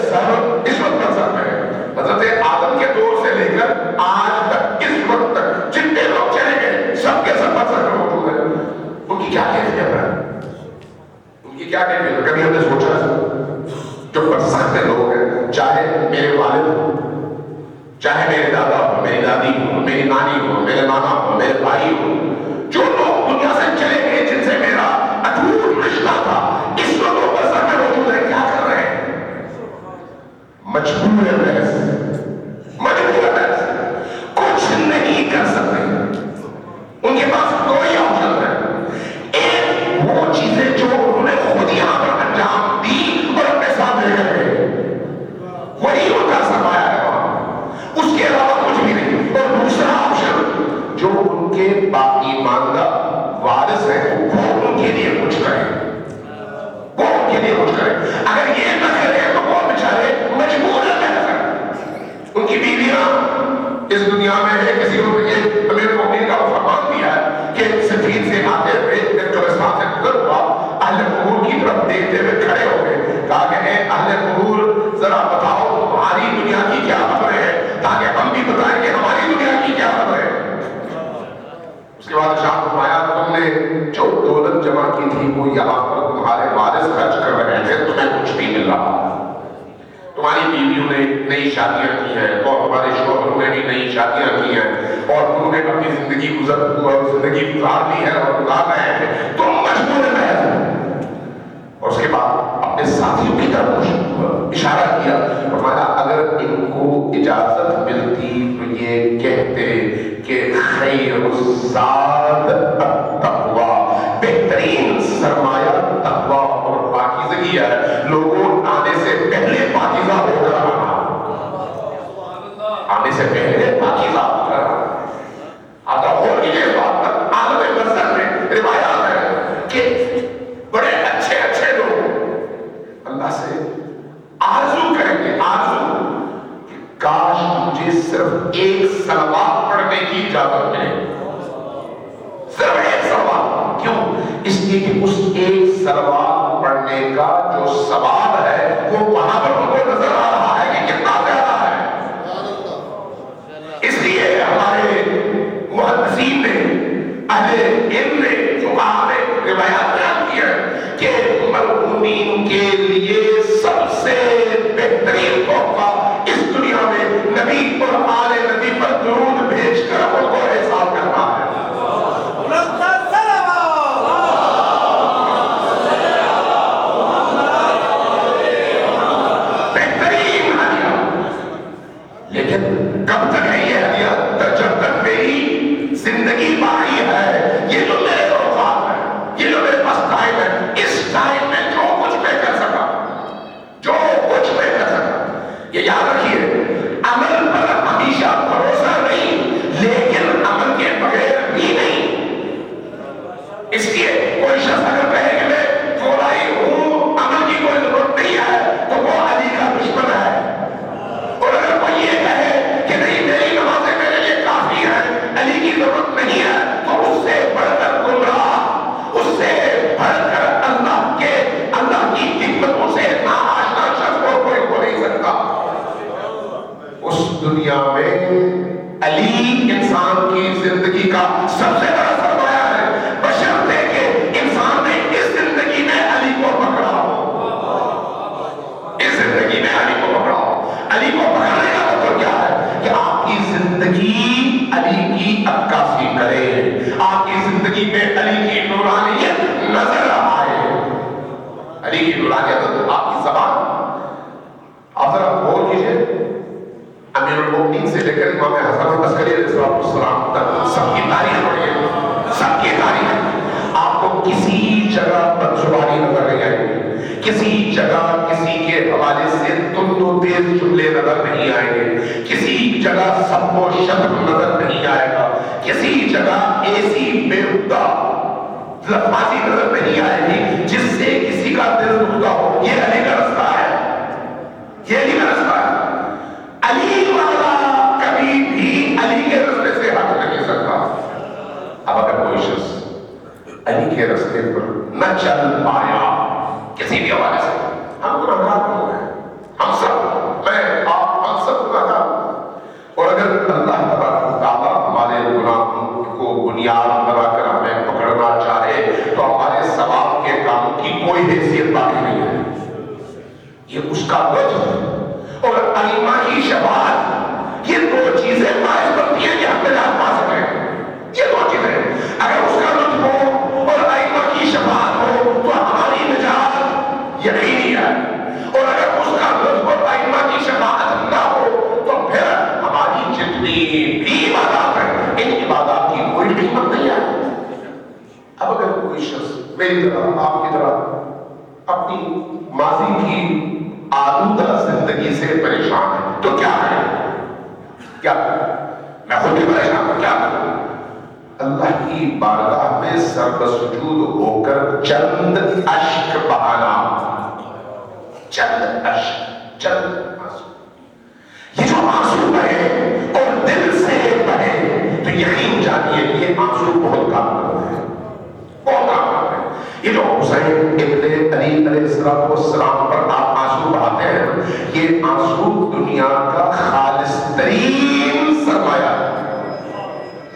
سب اس وقت برزخ میں ہیں. حضرت آدم کے دور سے لے کر آج تک اس وقت تک جتنے لوگ چلے گئے سب کے سب برزخ میں موجود ہیں. ان کی کیا کیفیت ہے؟ ان کی کیا کیفیت ہے؟ کبھی ہم نے سوچا جو برزخ میں لوگ ہیں، چاہے میرے والد ہوں، چاہے میرے دادا ہوں، میری دادی ہوں، میری نانی ہوں، میرے نانا ہوں، میرے بھائی ہوں، جو لوگ دنیا سے چلے گئے جن سے میرا اٹوٹ رشتہ تھا، اس وقت وہ برزخ میں موجود ہیں. کیا کر رہے ہیں؟ مجبور ہے بحث، مجبور ہے بحث، کچھ نہیں کر سکتے. ان کے پاس کوئی آپشن ہے. ایک وہ چیزیں جو انہوں نے خود یہاں پر انجام دی اور اپنے ساتھ لے کر گئے، وہی ان کا سرمایہ ہے وہاں، اس کے علاوہ کچھ بھی نہیں. اور دوسرا آپشن جو ان کے باقی ماندہ وارث ہیں وہ ان کے لیے کچھ کریں، وہ ان کے لیے کچھ کریں. اگر یہ نہ کریں تو وہ بیچارے مجبور ہے بحث. ان کی بیویاں اس دنیا میں ہے، کسی کو یہ امیر المومنین کا فرمان دیا ہے کہ سفید سے آتے ہوئے جب قبرستان سے گزر ہوا، اہل قبور کی طرف دیکھتے ہوئے کھڑے ہو گئے، کہا کہ اے اہل قبور ذرا بتاؤ تمہاری دنیا کی کیا خبریں ہیں تاکہ ہم بھی بتائیں کہ ہماری دنیا کی کیا خبریں ہیں. اس کے بعد شاہ فرمایا تم نے جو دولت جمع کی تھی وہ یہاں پر تمہارے وارث خرچ کر رہے ہیں، تمہیں کچھ نہیں مل رہا. تمہاری بیویوں نے نئی شادیاں کی ہیں اور ہمارے شوہروں نے بھی نئی شادیاں کی ہیں اور انہوں نے اپنی زندگی گزار لی ہے اور گزار رہے ہیں، تم مجبور ہیں. اور اس کے بعد اپنے ساتھیوں کی طرف اشارہ کیا، فرمایا اگر ان کو اجازت ملتی تو یہ کہتے کہ خیر الزاد التقوی، بہترین سرمایہ تقوی اور پاکیزگی ہے. لوگوں آنے سے پہلے پاکیزہ ہو کر آنا، آنے سے پہلے پاکیزہ ہو کر آنا. آتا ہو لیجیے بات پر عالم برزخ میں روایات ہے کہ بڑے اچھے اچھے لوگ اللہ سے آرزو کریں گے، آرزو کہ کاش مجھے صرف ایک صلوات پڑھنے کی اجازت ملے، صرف ایک صلوات. کیوں؟ اس لیے کہ اس ایک صلوات پڑھنے کا جو ثواب ہے وہ وہاں پر ان کو نظر آ رہا ہے کہ کتنا زیادہ ہے. اس لیے ہمارے محدثین نے، اہل علم نے، فقہاء نے روایات بیان کی ہے کہ مرحومین کے لیے سب سے بہترین تحفہ اس دنیا میں نبی اور آل نبی پر درود بھیج کر ان کو احسان کرنا ہے. بہترین ہدیہ. لیکن کب تک ہے یہ ہدیہ؟ جب تک میری زندگی باقی ہے، یہ جو میرے اوقات ہے، یہ جو میرے پاس ٹائم ہے، اس ٹائم میں جو کچھ میں کر سکا، جو کچھ میں کر سکا. یہ یاد رکھیے، عمل پر ہمیشہ بھروسہ نہیں لیکن عمل کے بغیر بھی نہیں. اس لیے کوئی شخص اگر کسی جگہ کسی کے حوالے سے تند و تیز جملے نظر نہیں آئیں گے، کسی جگہ سب و شتم نظر نہیں آئے گا، کسی جگہ ایسی بےہودہ لفاظی نظر نہیں آئے گی جس سے کسی کا دل دکھتا ہو۔ یہ علی کا رستہ ہے، یہ علی کا رستہ ہے۔ علی والا کبھی بھی علی کے رستے سے ہٹ نہیں سکتا۔ اب اگر کوئی شخص علی کے رستے پر نہ چل پایا کسی بھی حوالے سے، ہم گناہگار لوگ ہیں، ہم سب، میں آپ ہم سب گناہگار، اور اگر اللہ تبارک و تعالیٰ ہمارے گناہوں کو بنیاد بنا کر ہمیں پکڑنا چاہے تو ہمارے ثواب کے کام کی کوئی حیثیت باقی نہیں ہے۔ یہ اس کا لطف اور ائمہ کی شفاعت، یہ دو چیزیں باعث بنتی ہیں کہ ہم نجات پا سکیں۔ یہ دو چیزیں، اگر اس کا لطف ہو اور ائمہ کی شفاعت ہو تو ہماری نجات یقینی ہے، اور اگر اس کا لطف اور ائمہ کی شفاعت نہ ہو تو پھر ہماری جتنی بھی عبادات ہیں ان عبادات کی کوئی قیمت نہیں ہے۔ اب اگر کوئی شخص میری طرح آپ کی طرح اپنی ماضی کی آلودہ زندگی سے پریشان ہے تو کیا ہے؟ کیا میں خود بھی پریشان ہوں، کیا کروں؟ اللہ کی بارگاہ میں سربسجود ہو کر چند اشک بہانا، چند اشک، چند آنسو، یہ جو آنسو بہے اور دل سے بہے تو یقین جانیے یہ آنسو بہت کام کرتے ہیں، بہت کام کرتے ہیں۔ یہ جو حسین ابن علی علیہ السلام پر آپ آنسو بہاتے ہیں، یہ آنسو دنیا کا خالص ترین سرمایہ،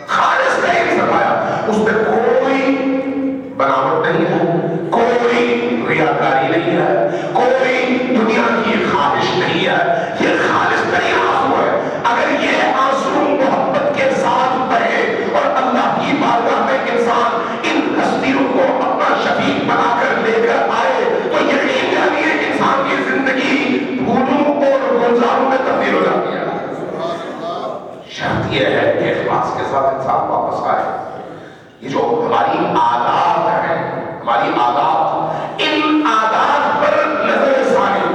خالص ترین سرمایہ، اس میں کوئی بناوٹ نہیں ہے، کوئی ریاکاری نہیں ہے، کوئی دنیا کی خواہش نہیں ہے، یہ خالص ترین آنسو ہے۔ اگر یہ آنسو محبت کے ساتھ بہے اور اللہ کی بارگاہ میں انسان ان ہستیوں کو اپنا شفیع بنا کر لے کر آئے تو یقین جانیے انسان کی زندگی پھولوں اور گلزاروں میں تبدیل ہو جاتی ہے۔ شرط یہ ہے کہ اخلاص کے ساتھ انسان واپس آئے۔ یہ جو ہماری عادات ہیں، ہماری عادات، ان عادات پر نظر ثانی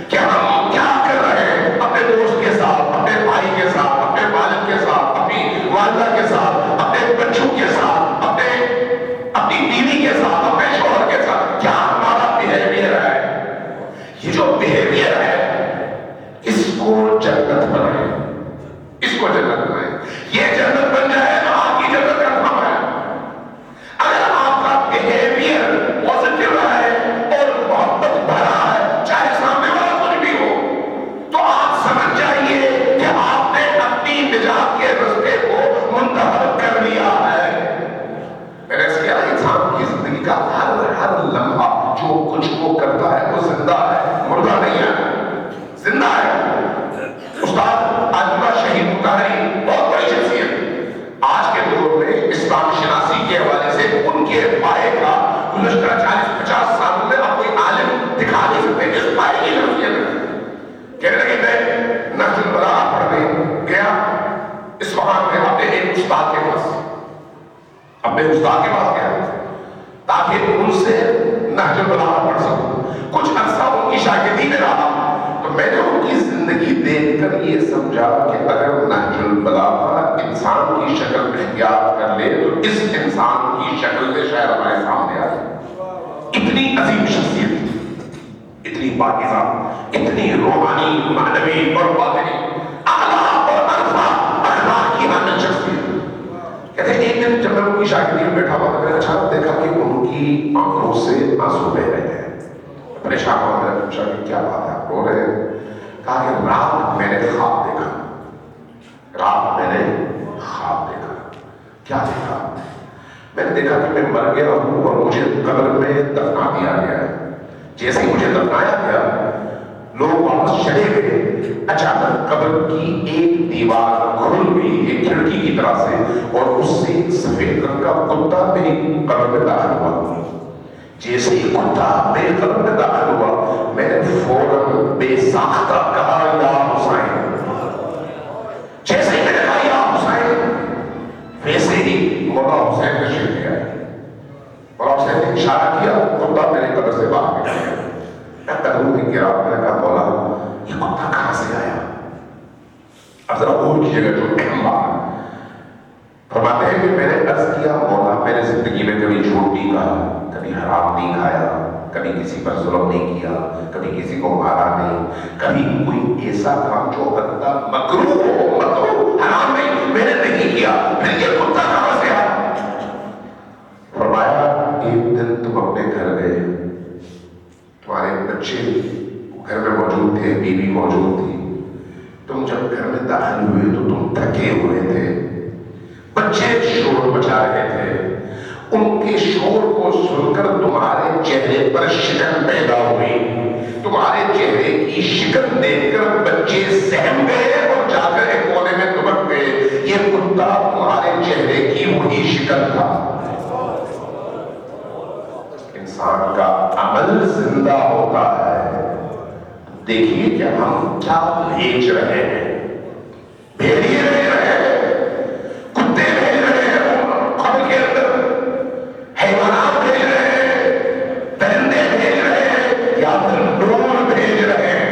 کہ ہم کیا کر رہے ہیں اپنے دوست کے ساتھ، اپنے بھائی کے ساتھ، اپنے والد کے ساتھ، اپنی والدہ کے ساتھ، اپنے بچوں کے ساتھ، اپنی بیوی کے ساتھ، اپنے شوہر کے ساتھ، کیا ہمارا بیہیویئر ہے؟ یہ جو بیہیویئر ہے اس کو جنت بنائے، اس کو جنت بنائے۔ یہ جنت بن جائے تو آپ کی جنت کنفرم ہے۔ اگر آپ کا بیہیویئر پازیٹیو ہے اور محبت بھرا ہے، چاہے سامنے والا کچھ بھی ہو، تو آپ سمجھ جائیے کہ آپ نے اپنی نجات کے رستے کو منتخب کر لیا ہے۔ میں نے کیا انسان کی زندگی کا ہر لمحہ جو کچھ وہ کرتا ہے وہ زندہ ہے، مردہ نہیں ہے، زندہ ہے۔ استاد علامہ شہید مطہری بہت بڑی شخصیت، آج کے دور میں اسلام شناسی کے حوالے سے ان کے پائے کا گزشتہ 40-50 سالوں میں آپ کوئی عالم دکھا نہیں سکتے اس پائے کی شخصیت ہے۔ کہنے لگے میں نہج البلاغہ پڑھنے گیا اصفہان میں اپنے ایک استاد کے پاس، اپنے استاد کے پاس گیا تاکہ ان سے نہج البلاغہ پڑھ سکوں۔ کچھ عرصہ ان کی شاگردی میں رہا تو میں نے ان کی زندگی دیکھ کر یہ سمجھا کہ اگر نہج البلاغہ انسان کی شکل میں اختیار کر لے تو اس انسان کی شکل میں شاید ہمارے سامنے آ جائے۔ اتنی عظیم شخصیت، اتنی پاکیزہ، اتنی روحانی، معنوی اور باطنی، اعلیٰ اور ارفع اخلاق کی حامل شخصیت۔ کہتے ہیں ایک دن جب میں ان کی شاگردی میں بیٹھا ہوا تو میں نے اچانک دیکھا کہ ان کی آنکھوں سے آنسو بہ رہے ہیں۔ پریشان ہوا، میں نے پوچھا کہ کیا بات ہے، آپ رو رہے ہیں؟ کہا کہ رات میں نے خواب دیکھا، رات میں نے خواب دیکھا۔ کیا دیکھا؟ میں نے دیکھا کہ میں مر گیا ہوں اور مجھے قبر میں دفنا دیا گیا ہے۔ جیسے ہی مجھے دفنایا گیا لوگ واپس چلے گئے، اچانک قبر کی ایک دیوار کھل گئی ایک کھڑکی کی طرح سے، اور اس سے ایک سفید رنگ کا کتا میری قبر میں داخل ہوا۔ جیسے ہی کتا میرے قبر میں داخل ہوا میں نے فوراً بے ساختہ کہا یا حسین۔ جیسے ہی میں نے کہا یا حسین، ویسے ہی مولا حسین نے شیر کیا، مولا حسین نے اشارہ کیا، کتا میرے قبر سے باہر نکل گیا۔ میں قدموں کی گرا، میں نے کہا مولا یہ کتا کہاں سے آیا؟ اب ذرا غور کیجیے گا جو اہم بات ہے. فرماتے ہیں کہ میں نے عرض کیا مولا میں نے زندگی میں کبھی جھوٹ نہیں کہا، کبھی حرام نہیں کھایا، کبھی کسی پر ظلم نہیں کیا، کبھی کسی کو مارا نہیں، کبھی کوئی ایسا کام جو بندہ مکروہ ہو، حرام نہیں، میں نے نہیں کیا، پھر یہ کتا کہاں سے آیا؟ فرمایا ایک دن تم اپنے گھر گئے، تمہارے بچے گھر میں موجود تھے، بیوی موجود تھی، تم جب گھر میں داخل ہوئے تو تم تھکے ہوئے تھے، بچے شور مچا رہے تھے، ان کے شور کو سن کر تمہارے چہرے پر شکن پیدا ہوئی، تمہارے چہرے کی شکن دیکھ کر بچے سہم گئے اور جا کر ایک کونے میں دبک گئے. یہ کتا تمہارے چہرے کی وہی شکن تھا. انسان کا عمل زندہ ہوتا ہے. دیکھیے کہ ہم کیا بھیج رہے ہیں. بھیجیے رہے ہیں، کتے بھیج رہے ہیں قبر کے اندر، حیوانات بھیج رہے ہیں، پرندے بھیج رہے ہیں، یا پھر ڈرون بھیج رہے ہیں.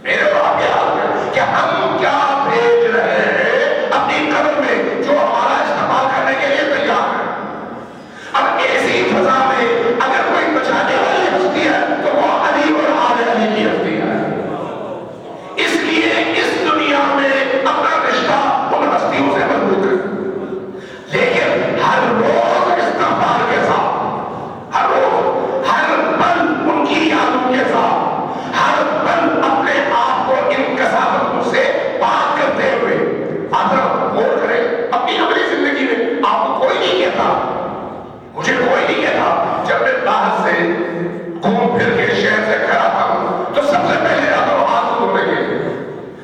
میرے واقعات کہ ہم کیا بھیج رہے ہیں اپنی قبر میں جو ہمارا استعمال کرنے کے لیے تیار ہے. اب ایسی فضا میں اگر کوئی بچانے والی ہستی ہے تو وہ علی اور آل علی کی ہستی ہے. اس لیے اس دنیا میں اپنا رشتہ ان ہستیوں سے مضبوط ہے، لیکن ہر روز استغفار کے ساتھ، ہر روز ہر پل ان کی یادوں کے ساتھ، ہر پل اپنے آپ کو ان کثافتوں سے پاک کرتے ہوئے. آپ غور کریں اپنی عملی زندگی میں، آپ کو کوئی نہیں کہتا، مجھے کوئی نہیں کہتا، جب میں باہر سے گھوم پھر کے شہر سے گھر آتا ہوں تو سب سے پہلے جاتا ہوں ہاتھ دھونے کے لیے،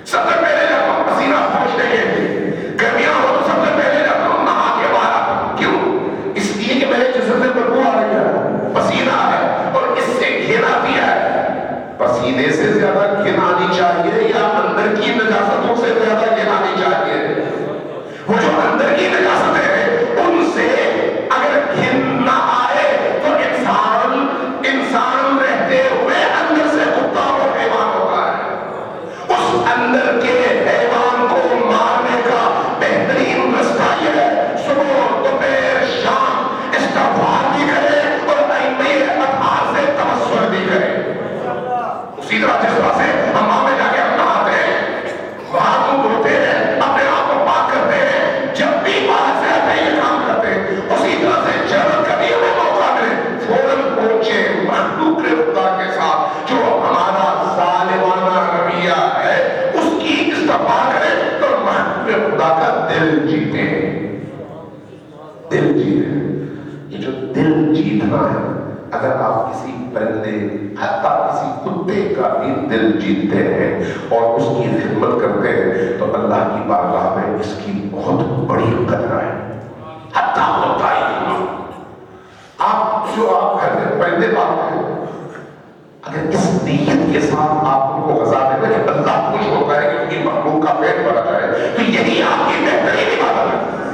سب سے پہلے جاتا ہوں پسینہ پہنچنے کے لیے، گرمیاں ہو تو سب سے پہلے جاتا ہوں نہا کے باہر آتا ہوں. کیوں؟ اس لیے کہ میرے جسم سے بدبو آ رہی ہے، پسینہ ہے اور اس سے گھن آتی ہے. پسینے سے زیادہ گھن آنی چاہیے یا اندر کی نجاستوں سے زیادہ گھن آنی چاہیے؟ وہ جو اندر کی نجاستیں ہیں ان سے اگر گھن نہ آئے تو انسان رہتے ہوئے اندر سے کتا اور حیوان ہوتا ہے. اس اندر کے حیوان کو مارنے کا بہترین رستہ یہ ہے صبح دوپہر شام استغفار بھی کرے اور ائمہ اطہار سے توسل بھی کرے. اسی طرح جس طرح سے ہمام میں جا کے ہم نہاتے ہیں، ہاتھ منہ دھوتے ہیں، اپنے آپ کو پاک کرتے ہیں، جب بھی باہر سے آتے ہیں یہ کام کرتے ہیں، اسی طرح سے جب کبھی ہمیں موقع ملے فوراً پہنچے مخلوق خدا کے ساتھ جو ہمارا ظالمانہ رویہ ہے اس کی استغفار کرے تو مخلوق خدا کا دل جیتے. دل جیتے. یہ جو دل جیتنا ہے، اگر آپ کسی پرندے حتیٰ کسی کتے کا بھی دل جیتتے ہیں اور اس کی خدمت کرتے ہیں تو اللہ کی بارگاہ میں اس کی بہت بڑی قدر ہے. حتیٰ ہوتا ہی آپ جو آپ گھر میں پرندے پالتے ہیں، اگر اس نیت کے ساتھ آپ ان کو غذا دیں کہ اللہ خوش ہوتا ہے کہ ان کی مخلوق کا پیٹ بھرا جائے تو یہی آپ کی بہترین عبادت ہے.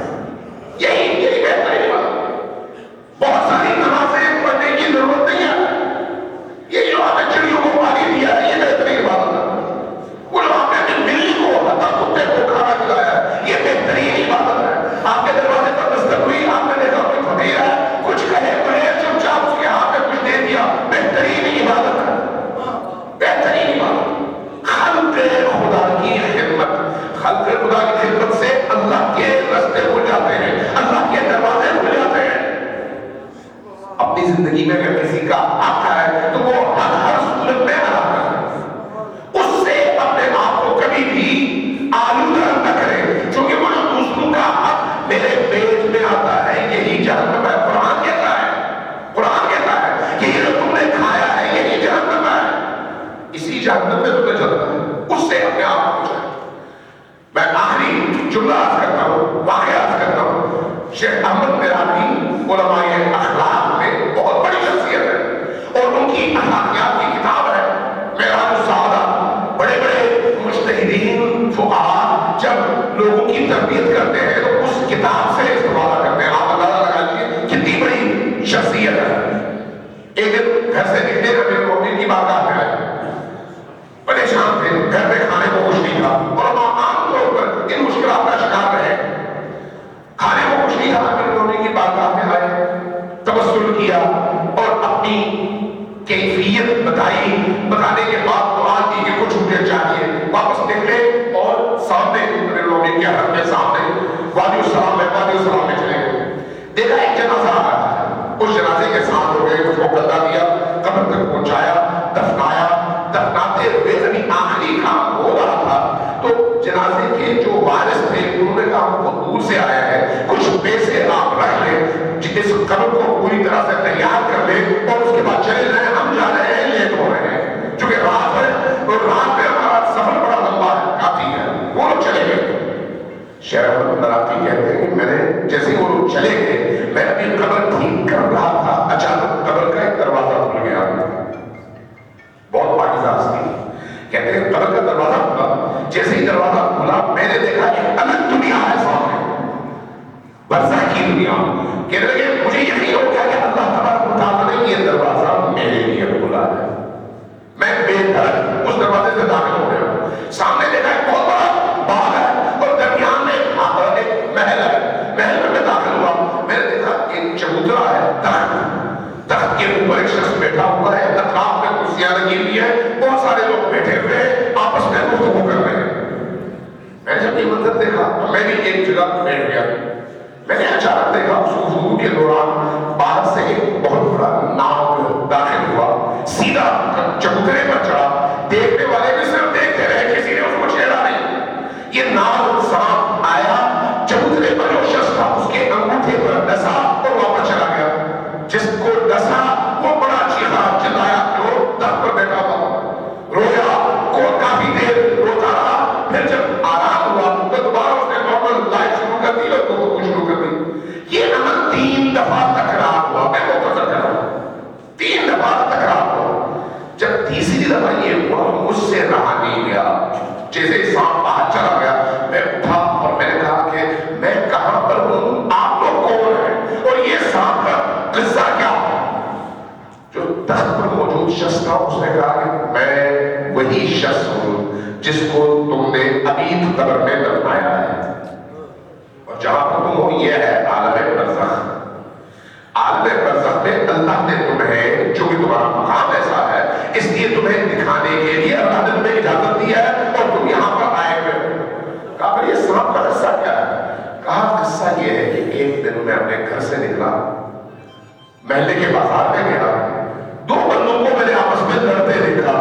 یہی بہترین عبادت. بہت ساری نمازیں پڑھنے کی ضرورت نہیں ہے. یہ جو آپ نے چڑیوں کو پانی دیا ہے یہ بہترین عبادت ہے. وہ جو آپ نے اپنی بلی کو حتیٰ کتے کو کھانا کھلایا ہے یہ بہترین عبادت ہے. آپ کے دروازے پر دستک ہوئی، آپ نے دیکھا کوئی فقیر ہے، کچھ کہے پڑھے چپ چاپ اس کے ہاتھ میں کچھ دے دیا، بہترین عبادت ہے. بہترین عبادت. خلق خدا کی خدمت، خلق خدا کی خدمت سے اللہ کے راستے کھل جاتے ہیں، اللہ کے دروازے کھل جاتے ہیں. اپنی زندگی میں اگر کسی کا حق ہے تو وہ ہر صورت میں ادا کرے، اس سے اپنے آپ کو کبھی بھی آلودہ نہ کرے، کیونکہ وہ جو دوسروں کا حق میرے پیٹ میں آتا ہے یہی جہنم ہے. قرآن کہتا ہے کہ یہ جو تم نے کھایا ہے یہی جہنم ہے، اسی جہنم میں تمہیں جلنا ہے. اس سے اپنے آپ کو بچائے. میں آخری جملہ عرض کرتا ہوں، واقعہ عرض کرتا ہوں. شیخ احمد میرانی علماء اخلاق میں بہت بڑی شخصیت ہے اور ان کی اخلاقیات کی کتاب ہے معراج السعادہ. بڑے بڑے مجتہدین فقہا جب لوگوں کی تربیت کرتے ہیں تو اس کتاب سے استفادہ کرتے ہیں. آپ اندازہ لگا لیجیے کتنی بڑی شخصیت ہے. ایک دن گھر سے نکلے امیر المومنین کی بارگاہ میں آئے، پریشان تھے، گھر میں کھانے کو کچھ نہیں تھا، اور عام طور پر ان مشکلات کا شکار رہے، کھانے کو کچھ نہیں تھا، امیر الامین کی بارگاہ میں آئے، توسل کیا اور اپنی کیفیت بتائی، بتانے کے بعد دعا کی کہ کچھ مجھے چاہیے، واپس نکلے اور سامنے امیر الامین کے حرم کے سامنے وادی السلام ہے، وادی السلام میں چلے گئے، دیکھا ایک جنازہ آ رہا ہے، اس جنازے کے ساتھ ہو گئے، اس کو کندھا دیا، قبر تک پہنچایا، دفنایا، دفناتے ہوئے ابھی آخری کام ہو رہا تھا تو جنازے کے جو وارث تھے انہوں نے کہا وہ دور سے آیا ہے، کچھ پیسے آپ رکھ لیں، اس قبر کو پوری طرح سے تیار کر لیں اور اس کے بعد چلے جائیں، ہم جا رہے ہیں، لیٹ ہو رہے ہیں، چونکہ رات ہے اور رات میں ہمارا سفر بڑا لمبا ہے، کافی ہے، وہ لوگ چلے گئے۔ شیخ احمد نراقی کہتے ہیں کہ میں نے جیسے وہ لوگ چلے گئے، میں اپنی قبر ٹھیک کر رہا تھا، اچانک قبر کا ایک دروازہ کھل گیا، بہت پاکیزہ ہستی، کہتے ہیں قبر کا دروازہ کھلا، جیسے ہی دروازہ کھلا میں نے دیکھا ایک الگ دنیا ہے سامنے، برزخ کی دنیا، کہنے لگے مجھے یقین ہو گیا کہ اللہ تبارک و تعالیٰ نے یہ دروازہ میرے لیے کھولا ہے، میں بے دھڑک اس دروازے سے داخل ہو گیا، سامنے دیکھا ایک بہت بڑا باغ ہے اور درمیان میں ایک محل ہے، محل میں میں داخل ہوا، میں نے دیکھا ایک چبوترا ہے، درخت کے اوپر ایک شخص بیٹھا ہوا ہے، اطراف میں کرسیاں لگی ہوئی ہے، بہت سارے لوگ بیٹھے ہوئے آپس میں گفتگو کر رہے ہیں، میں نے جب یہ منظر دیکھا تو میں بھی ایک جگہ بیٹھ گیا، میں نے اچانک دیکھا اس گفتگو کے دوران باہر سے ایک بہت بڑا ناؤ داخل ہوا، سیدھا چبوترے پر چڑھا، دیکھنے والے بھی صرف دیکھتے رہے، کسی نے اس کو چھیڑا نہیں، یہ ناؤ سانپ آیا، چبوترے پر جو شخص تھا اس کے انگوٹھے پر ڈسا اور واپس چلا گیا، جس کو ڈسا وہ بڑا چیخا چلایا جو درخت پر بیٹھا ہوا، رویا کو کافی دیر روتا رہا، پھر جب آرام ہوا تو دوبارہ اس نے نارمل لائف شروع کر دی اور کو شروع کر دی، یہ عمل 3 دفعہ تکرار ہوا، میں مختصر کر رہا ہوں، 3 دفعہ تکرار ہوا، جب تیسری دفعہ یہ ہوا مجھ سے رہا نہیں گیا، جیسے سانپ باہر چلا گیا، میں اٹھا اور میں نے کہا کہ میں کہاں پر ہوں، آپ لوگ کون ہیں اور یہ سانپ کا قصہ کیا؟ جو تخت پر موجود شخص تھا اس نے کہا کہ میں وہی شخص ہوں جس کو تم نے ابھی قبر میں دفنایا ہے، اور جہاں پر تم ہو یہ ہے عالم برزخ، عالم برزخ میں اللہ نے تمہیں چونکہ تمہارا مقام ایسا ہے اس لیے تمہیں دکھانے کے لیے اللہ نے تمہیں اجازت دی ہے اور تم یہاں پر آئے ہوئے۔ کہا پر یہ سانپ کا قصہ کیا ہے؟ کہا قصہ یہ ہے کہ ایک دن میں اپنے گھر سے نکلا، محلے کے بازار میں گیا، 2 بندوں کو میں نے آپس میں لڑتے دیکھا،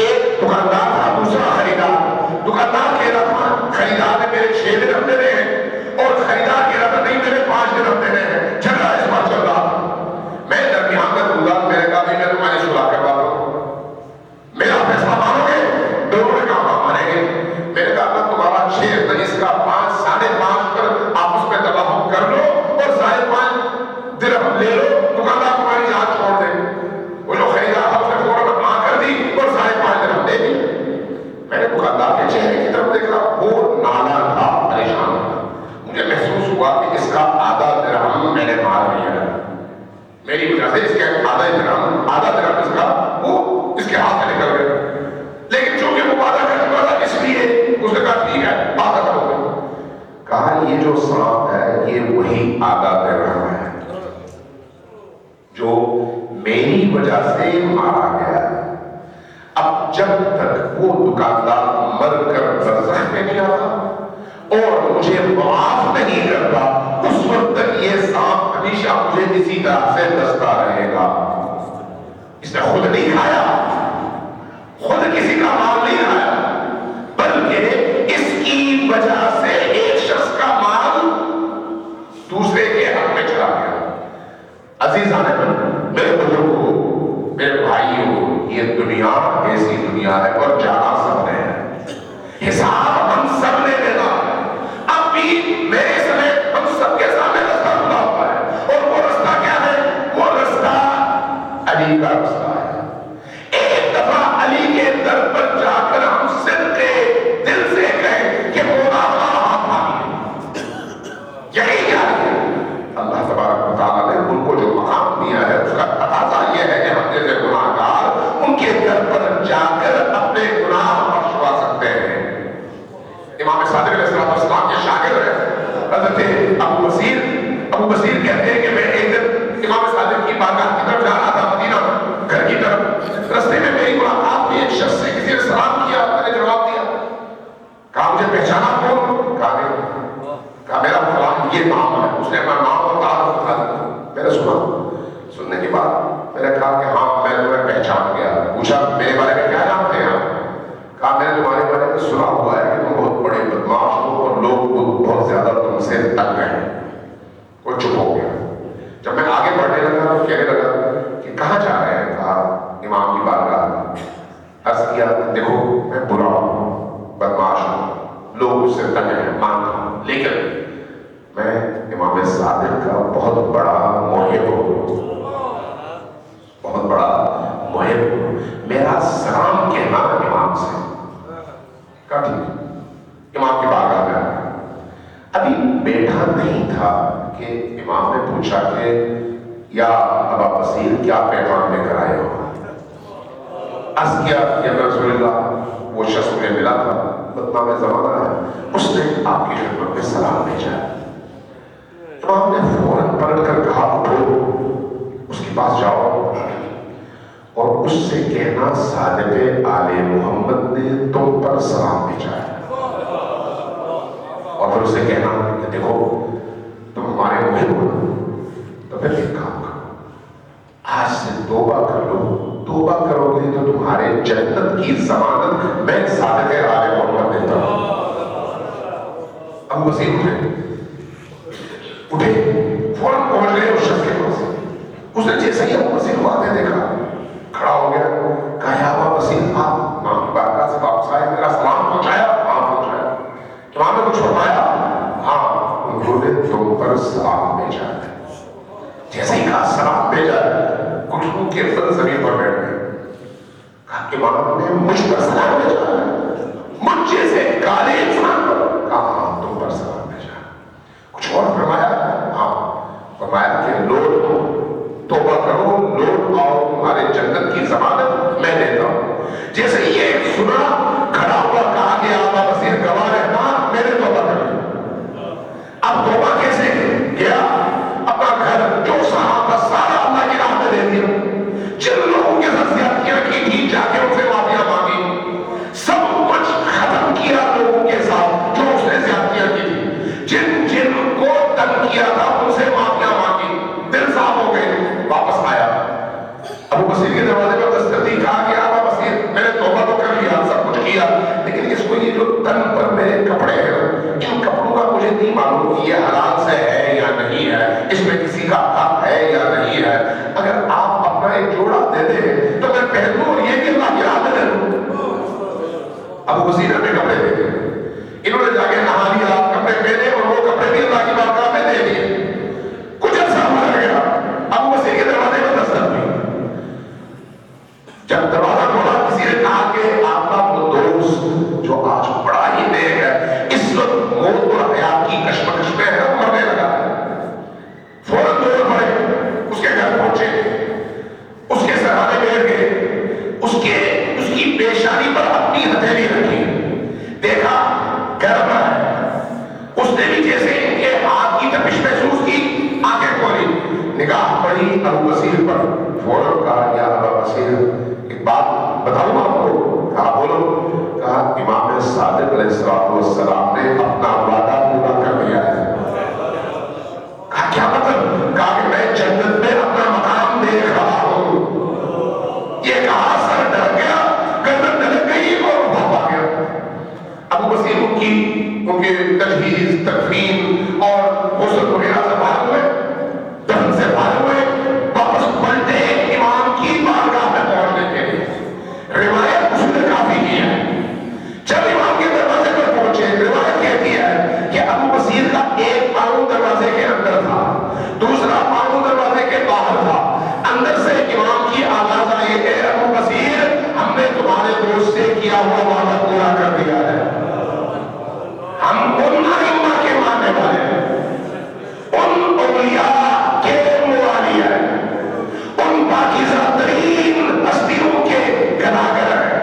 ایک دکاندار تھا دوسرا خریدار، دکاندار کہہ رہا تھا خریدار نے میرے 6 درہم دینے ہیں اور خریدار کہہ رہا تھا نہیں میرے 5 درہم دینے ہیں، جھگڑا اس بات چل رہا تھا، میں درمیان میں دوں گا، میں نے کہا میں تمہاری صلح کرواتا ہوں، میرا فیصلہ مانو گے؟ دونوں نے کہا مانیں گے، میں نے کہا تمہارا 6 تو اس کا 5 ساڑھے 5 پر آپس میں تباہم کر لو اور 5.5 درہم لے لو، دکاندار تمہاری جان چھوڑ دے، وہ جو خریدار تھا اس نے فوراً ہاں کر دی اور 5.5 درہم دے دی، میں نے دکاندار کے چہرے کی طرف دیکھا، وہ نالا تھا، پریشان تھا، مجھے محسوس ہوا کہ اس کا آدھا درہم میں نے مار لیا ہے، میری وجہ سے اس کے آدھا درہم اس کا وہ اس کے ہاتھ سے نکل گیا، لیکن چونکہ وہ وعدہ کر چکا تھا اس لیے اس نے کہا ٹھیک ہے آدھا کرو گے، کہا یہ جو سانپ ہے یہ وہی آدھا درہم ہے جو میری وجہ سے مارا گیا، اب جب تک وہ دکاندار مر کر برزخ میں نہیں آتا اور مجھے معاف نہیں کرتا اس وقت تک یہ سانپ ہمیشہ مجھے اسی طرح سے ڈستا رہے گا، اس نے خود نہیں کھایا، خود کسی کا مال نہیں کھایا، بلکہ اس کی وجہ سے ایک شخص کا مال دوسرے کے حق میں چلا گیا۔ عزیزان میرے بزرگوں، میرے بھائیوں، یہ دنیا ایسی دنیا ہے اور جانا سب نے ہے، حساب ہم سب نے دینا ہے، اب بھی میرے سمیت ہم سب کے سامنے رستہ کھلا ہوا ہے اور وہ رستہ کیا ہے؟ وہ رستہ علی کا رستہ ہے۔ ایک دفعہ علی کے در پر جا کر ہم صدقے دل سے کہیں کہ مولا ہاتھ مانگیے، یہی کیا ہے؟ اللہ تبارک و تعالیٰ نے ان کو جو مقام دیا ہے اس کا تقاضا یہ ہے کہ ہم جیسے گناہگار ان کے میں نے کہا کہ ہاں میں تمہیں پہچان گیا. پوچھا میرے بارے میں کیا جانتے ہیں آپ؟ کہا میں نے تمہارے بارے میں سنا ہوا ہے کہ تم بہت بڑے بدماش ہو اور لوگ بہت زیادہ تم سے تنگ ہیں. وہ چپ ہو گیا. جب میں آگے بڑھنے لگا تو کہنے لگا کہ کہاں جا رہے ہیں؟ کہا امام کی بارگاہ. عرض کیا دیکھو میں برا ہوں، بدماش ہوں، لوگ مجھ سے تنگ ہیں، مانتا ہوں، لیکن میں امام صادق کا بہت بڑا محب ہوں، بہت بڑا محب ہوں. میرا سلام کہنا امام سے. کہا ٹھیک. امام کی بارگاہ میں آیا. ابھی بیٹھا نہیں تھا کہ امام نے پوچھا کہ یا ابا بصیر کیا پیغام لے کر آئے ہو؟ عرض کیا یا رسول اللہ وہ شخص مجھے ملا تھا، بدنام زمانہ ہے، اس نے آپ کی خدمت میں سلام بھیجا. امام نے فوراً پلٹ کر کہا اٹھو، اس کے پاس جاؤ اور اس سے کہنا صادق آل محمد نے تم پر سلام بھیجا ہے. اور پھر اسے کہنا کہ دیکھو تم ہمارے محب ہو، تو پھر ایک کام کرو، آج سے توبہ کر لو. توبہ کرو گے تو تمہارے جنت کی ضمانت میں صادق آل محمد دیتا ہوں. ابو بصیر اٹھے فوراً پہنچ گئے اس شخص کے پاس. اس نے جیسے ہی ابو بصیر کو آتے دیکھا کھڑا ہو گیا. کہا یا ابا بصیر آپ امام کی بارگاہ سے واپس آئے، میرا سلام پہنچایا؟ ہاں پہنچایا. امام نے کچھ فرمایا؟ ہاں انہوں نے تم پر سلام بھیجا ہے. جیسے ہی کہا سلام بھیجا ہے گھٹنوں کے بل زمین پر بیٹھ گئے. کہا امام نے مجھ پر سلام بھیجا ہے، مجھ جیسے کالے انسان پر؟ کہا ہاں تم پر سلام بھیجا. کچھ اور فرمایا؟ ہاں فرمایا کہ لوٹ توبہ کرو، لوٹ آؤ، تمہارے جنت کی ضمانت میں دیتا ہوں. جیسے یہ سنا کھڑا ہوا کہا کہ آبا بصیر گواہ رہنا میں نے توبہ کر لی. اب توبہ کیسے کیا؟ اپنا گھر جو صحابہ سارا اللہ کی راہ میں دے دیا. جن لوگوں کے ساتھ زیادتیاں کی تھی جا کے ان سے معافیاں مانگی. سب کچھ ختم کیا لوگوں کے ساتھ جو اس نے زیادتیاں کی تھی. جن جن کو تنگ کیا تھا ان سے معافیاں مانگی. دل صاف ہو گئے. واپس آیا ابو بصیر کے دروازے پر دستک دی. کہا کہ ابا بصیر میں نے توبہ تو کر لیا، سب کچھ کیا، لیکن اس کو یہ جو تن پر میرے کپڑے ہیں ان کپڑوں کا مجھے نہیں معلوم کہ یہ حلال سے ہے یا نہیں ہے، اس میں کسی کا حق ہے یا نہیں ہے. اگر آپ اپنا ایک جوڑا دے دیں تو میں پہن لوں اور یہ بھی اللہ کی راہ میں دے دوں. ابو بصیر نے کپڑے دے دیے. انہوں نے جا کے نہا لیا، کپڑے پہنے اور وہ کپڑے بھی اللہ کی بارگاہ میں دے دیے. کچھ عرصہ گزر گیا. ابو بصیر کے دروازے میں دستک دی. جب دروازہ کھولا کسی نے کہا کہ آپ کا وہ دوست جو آج بڑا ہی نیک ہے اس وقت موت اور حیات کی کشمکش میں ہے، مرنے لگا ہے. فوراً دوڑ پڑے، اس کے گھر پہنچے، اس کے سرحانے بیٹھ گئے، اس کی پیشانی پر اپنی ہتھیلی رکھی، دیکھا گرم ہے. اس نے بھی جیسے ان کے ہاتھ کی تپش محسوس کی، آنکھیں کھولی، نگاہ پڑی ابو بصیر پر. فوراً کہا یا ابا بصیر ایک بات بتاؤں آپ کو؟ کہا بولو. کہا امام صادق علیہ السلام نے اپنا وعدہ پورا کر دیا ہے. کہا کیا مطلب؟ کہا کہ میں جنت میں اپنا مقام دیکھ رہا ہوں. یہ کہا سر ڈر گیا، گردن ڈر گئی اور بھاپ آ گیا. ابو بصیر ان کے تجہیز، تکفین اور غسل وغیرہ سے باہر ہوئے، دفن سے باہر ہوئے، واپس پلٹے امام کی بارگاہ میں پہنچنے کے لیے. روایت اس نے کافی کی ہے. جب امام کے دروازے پر پہنچے، روایت کہتی ہے کہ ابو بصیر کا ایک پاؤں دروازے کے اندر تھا، دوسرا پاؤں دروازے کے باہر تھا. اندر سے امام کی آواز آئی، اے ابو بصیر ہم نے تمہارے دوست سے کیا ہوا وعدہ پورا کر دیا ہے. ہم ان ائمہ کے ماننے والے ہیں، ان اولیاء کے موالی ہیں، ان پاکیزہ ترین ہستیوں کے گداگر ہیں،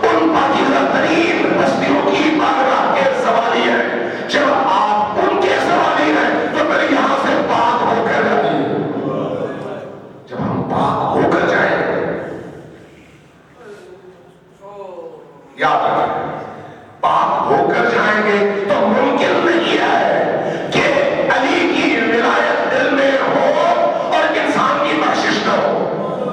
ان پاکیزہ ترین ہستیوں کی بارگاہ کے سوالی ہیں. جب آپ ان کے سوالی ہیں تو پھر یہاں سے پاک ہو کر جائیے. جب ہم پاک ہو کر جائیں، یاد رکھیں پاک ہو کر جائیں گے تو ممکن نہیں ہے کہ علی کی ولایت دل میں ہو اور انسان کی بخشش نہ ہو.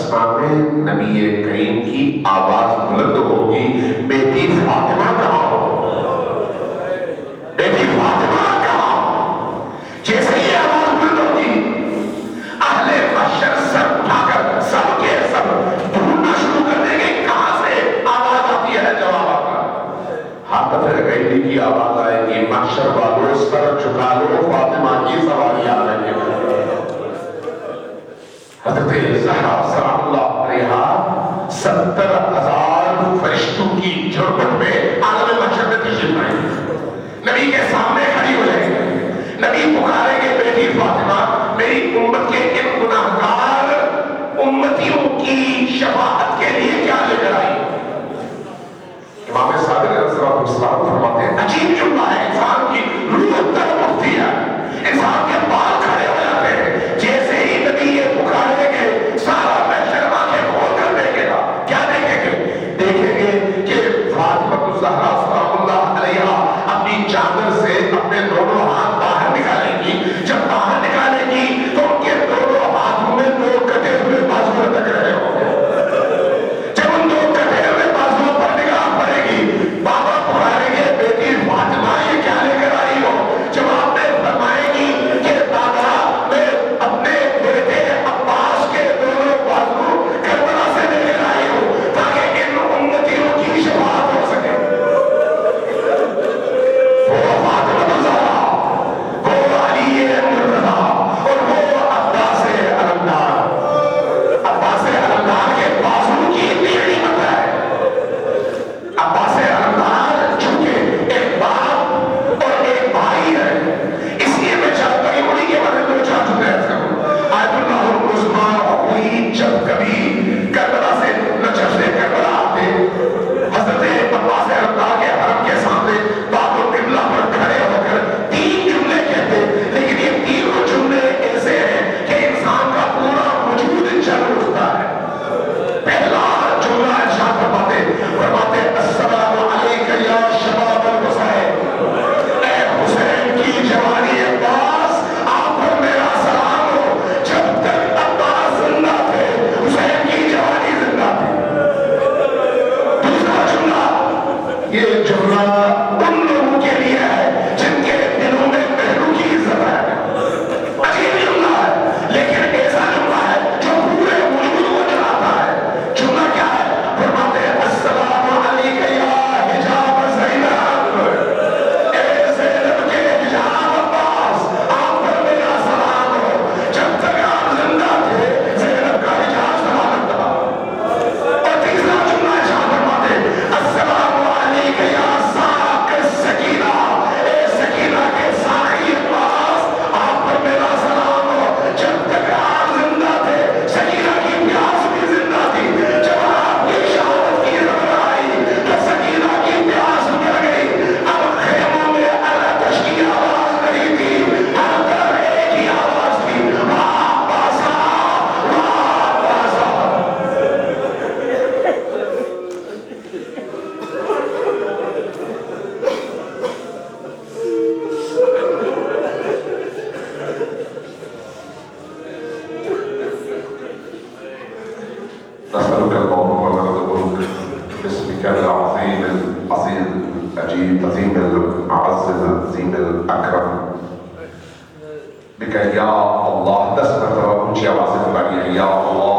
اسماء میں نبی کریم کی آواز بلند ہوگی، بیٹی فاطمہ کہاں ہو، بیٹی فاطمہ کہاں ہو؟ جیسے یہ آواز بلند ہوگی، اہل محشر سر اٹھا کر سب کے سب ڈھونڈنا شروع کر دیں گے کہاں سے آواز آتی ہے، جواب آتا ہے۔ حافظ غیبی کی آواز آئے گی، محشر والوں سر جھکا لو، فاطمہ کی سواری آ رہی ہے۔ حضرت زہرا سلام اللہ علیہا 70,000 فرشتوں کی جھرمٹ میں عالم محشر میں تشریف لائیں گے، نبی کے سامنے کھڑی ہو جائیں گے، نبی پکاریں گے بیٹی فاطمہ میری امت کے ان گناہگار امتیوں کی شفاعت کے لیے کیا لے کر آئی؟ امام صادق علیہ السلام فرماتے ہیں عجیب جملہ ہے، انسان کی روح تک اٹھتی ہے، انسان کے بال کھڑے ہو جاتے ہیں، جیسے ہی نبی یہ پکاریں گے سارا محشر آنکھیں کھول کر دیکھے گا، کیا دیکھیں گے؟ دیکھیں گے کہ فاطمہ الزہرا سلام اللہ علیہا اپنی چادر سے اپنے دونوں ہاتھ باہر نکالیں گی، جب باہر نکالیں گی تو ان کے دونوں ہاتھوں میں دو کٹے ہوئے بازو لٹک رہے ہوں گے، جب ان دو کٹے ہوئے بازو پر نگاہ پڑے گی بابا پکاریں گے بیٹی فاطمہ یہ کیا لے کر آئی ہو؟ جواب میں فرمائے گی کہ بابا میں اپنے بیٹے عباس کے دونوں بازو کربلا سے لے کر آئی ہوں تاکہ ان امتیوں کی شفاعت ہو سکے۔ وہ فاطمہ الزہرا، وہ علی مرتضیٰ اور وہ عباس علمدار، عباس علمدار کے بازو کی اتنی قیمت ہے، عباس علمدار چونکہ ایک باپ اور ایک بھائی ہے، اس لیے میں چاہتا ہوں انہی کے بارے میں دو چار جملے عرض کروں۔ آیت اللہ العظمیٰ ہوئی جب کبھی کربلا سے نجف سے کربلا آتے، حضرت عباس علمدار کے حرم کے سامنے باب القبلہ پر کھڑے ہو کر تین جملے کہتے، لیکن یہ تینوں جملے ایسے ہیں کہ انسان کا پورا وجود جل اٹھتا ہے۔ پہلا جملہ ارشاد فرماتے السلام علیکہ یا شباب الحسین، اے حسین کی جوانی عباس آپ پر میرا سلام ہو، جب تک عباس زندہ تھے حسین کی جوانی زندہ تھی۔ دوسرا جملہ، یہ جملہ ان لوگوں کے لیے ہے جن کے دلوں میں پہلو کی عزت ہے، عجیب جملہ ہے لیکن ایسا جملہ ہے جو پورے وجود کو جلاتا ہے۔ جملہ کیا ہے؟ فرماتے ہیں السلام علیکہ یا حجاب زینب، اے زینب کے حجاب عباس آپ پر میرا سلام ہو، جب تک آپ زندہ تھے زینب کا حجاب سلامت تھا۔ اور تیسرا جملہ ارشاد فرماتے ہیں السلام علیکہ یا ساق السکینہ، اے سکینہ کے ساقی عباس آپ پر میرا سلام ہو، جب تک آپ زندہ تھے سکینہ کی پیاس بھی زندہ تھی، جب آپ کی شہادت کی خبر آئی تو سکینہ کی پیاس بڑھ گئی، اب خیموں میں الاتش کی آواز نہیں تھی، ہر طرف ایک ہی آواز تھی، واہ باسا، واہ باسا۔ نسألك اللهم ونرجوك باسمك العظيم الأصيل الأجيب عظيم الأعز العظيم الأكرم بك يا الله، 10 مرتبہ اونچی آواز سے پکاریے یا اللہ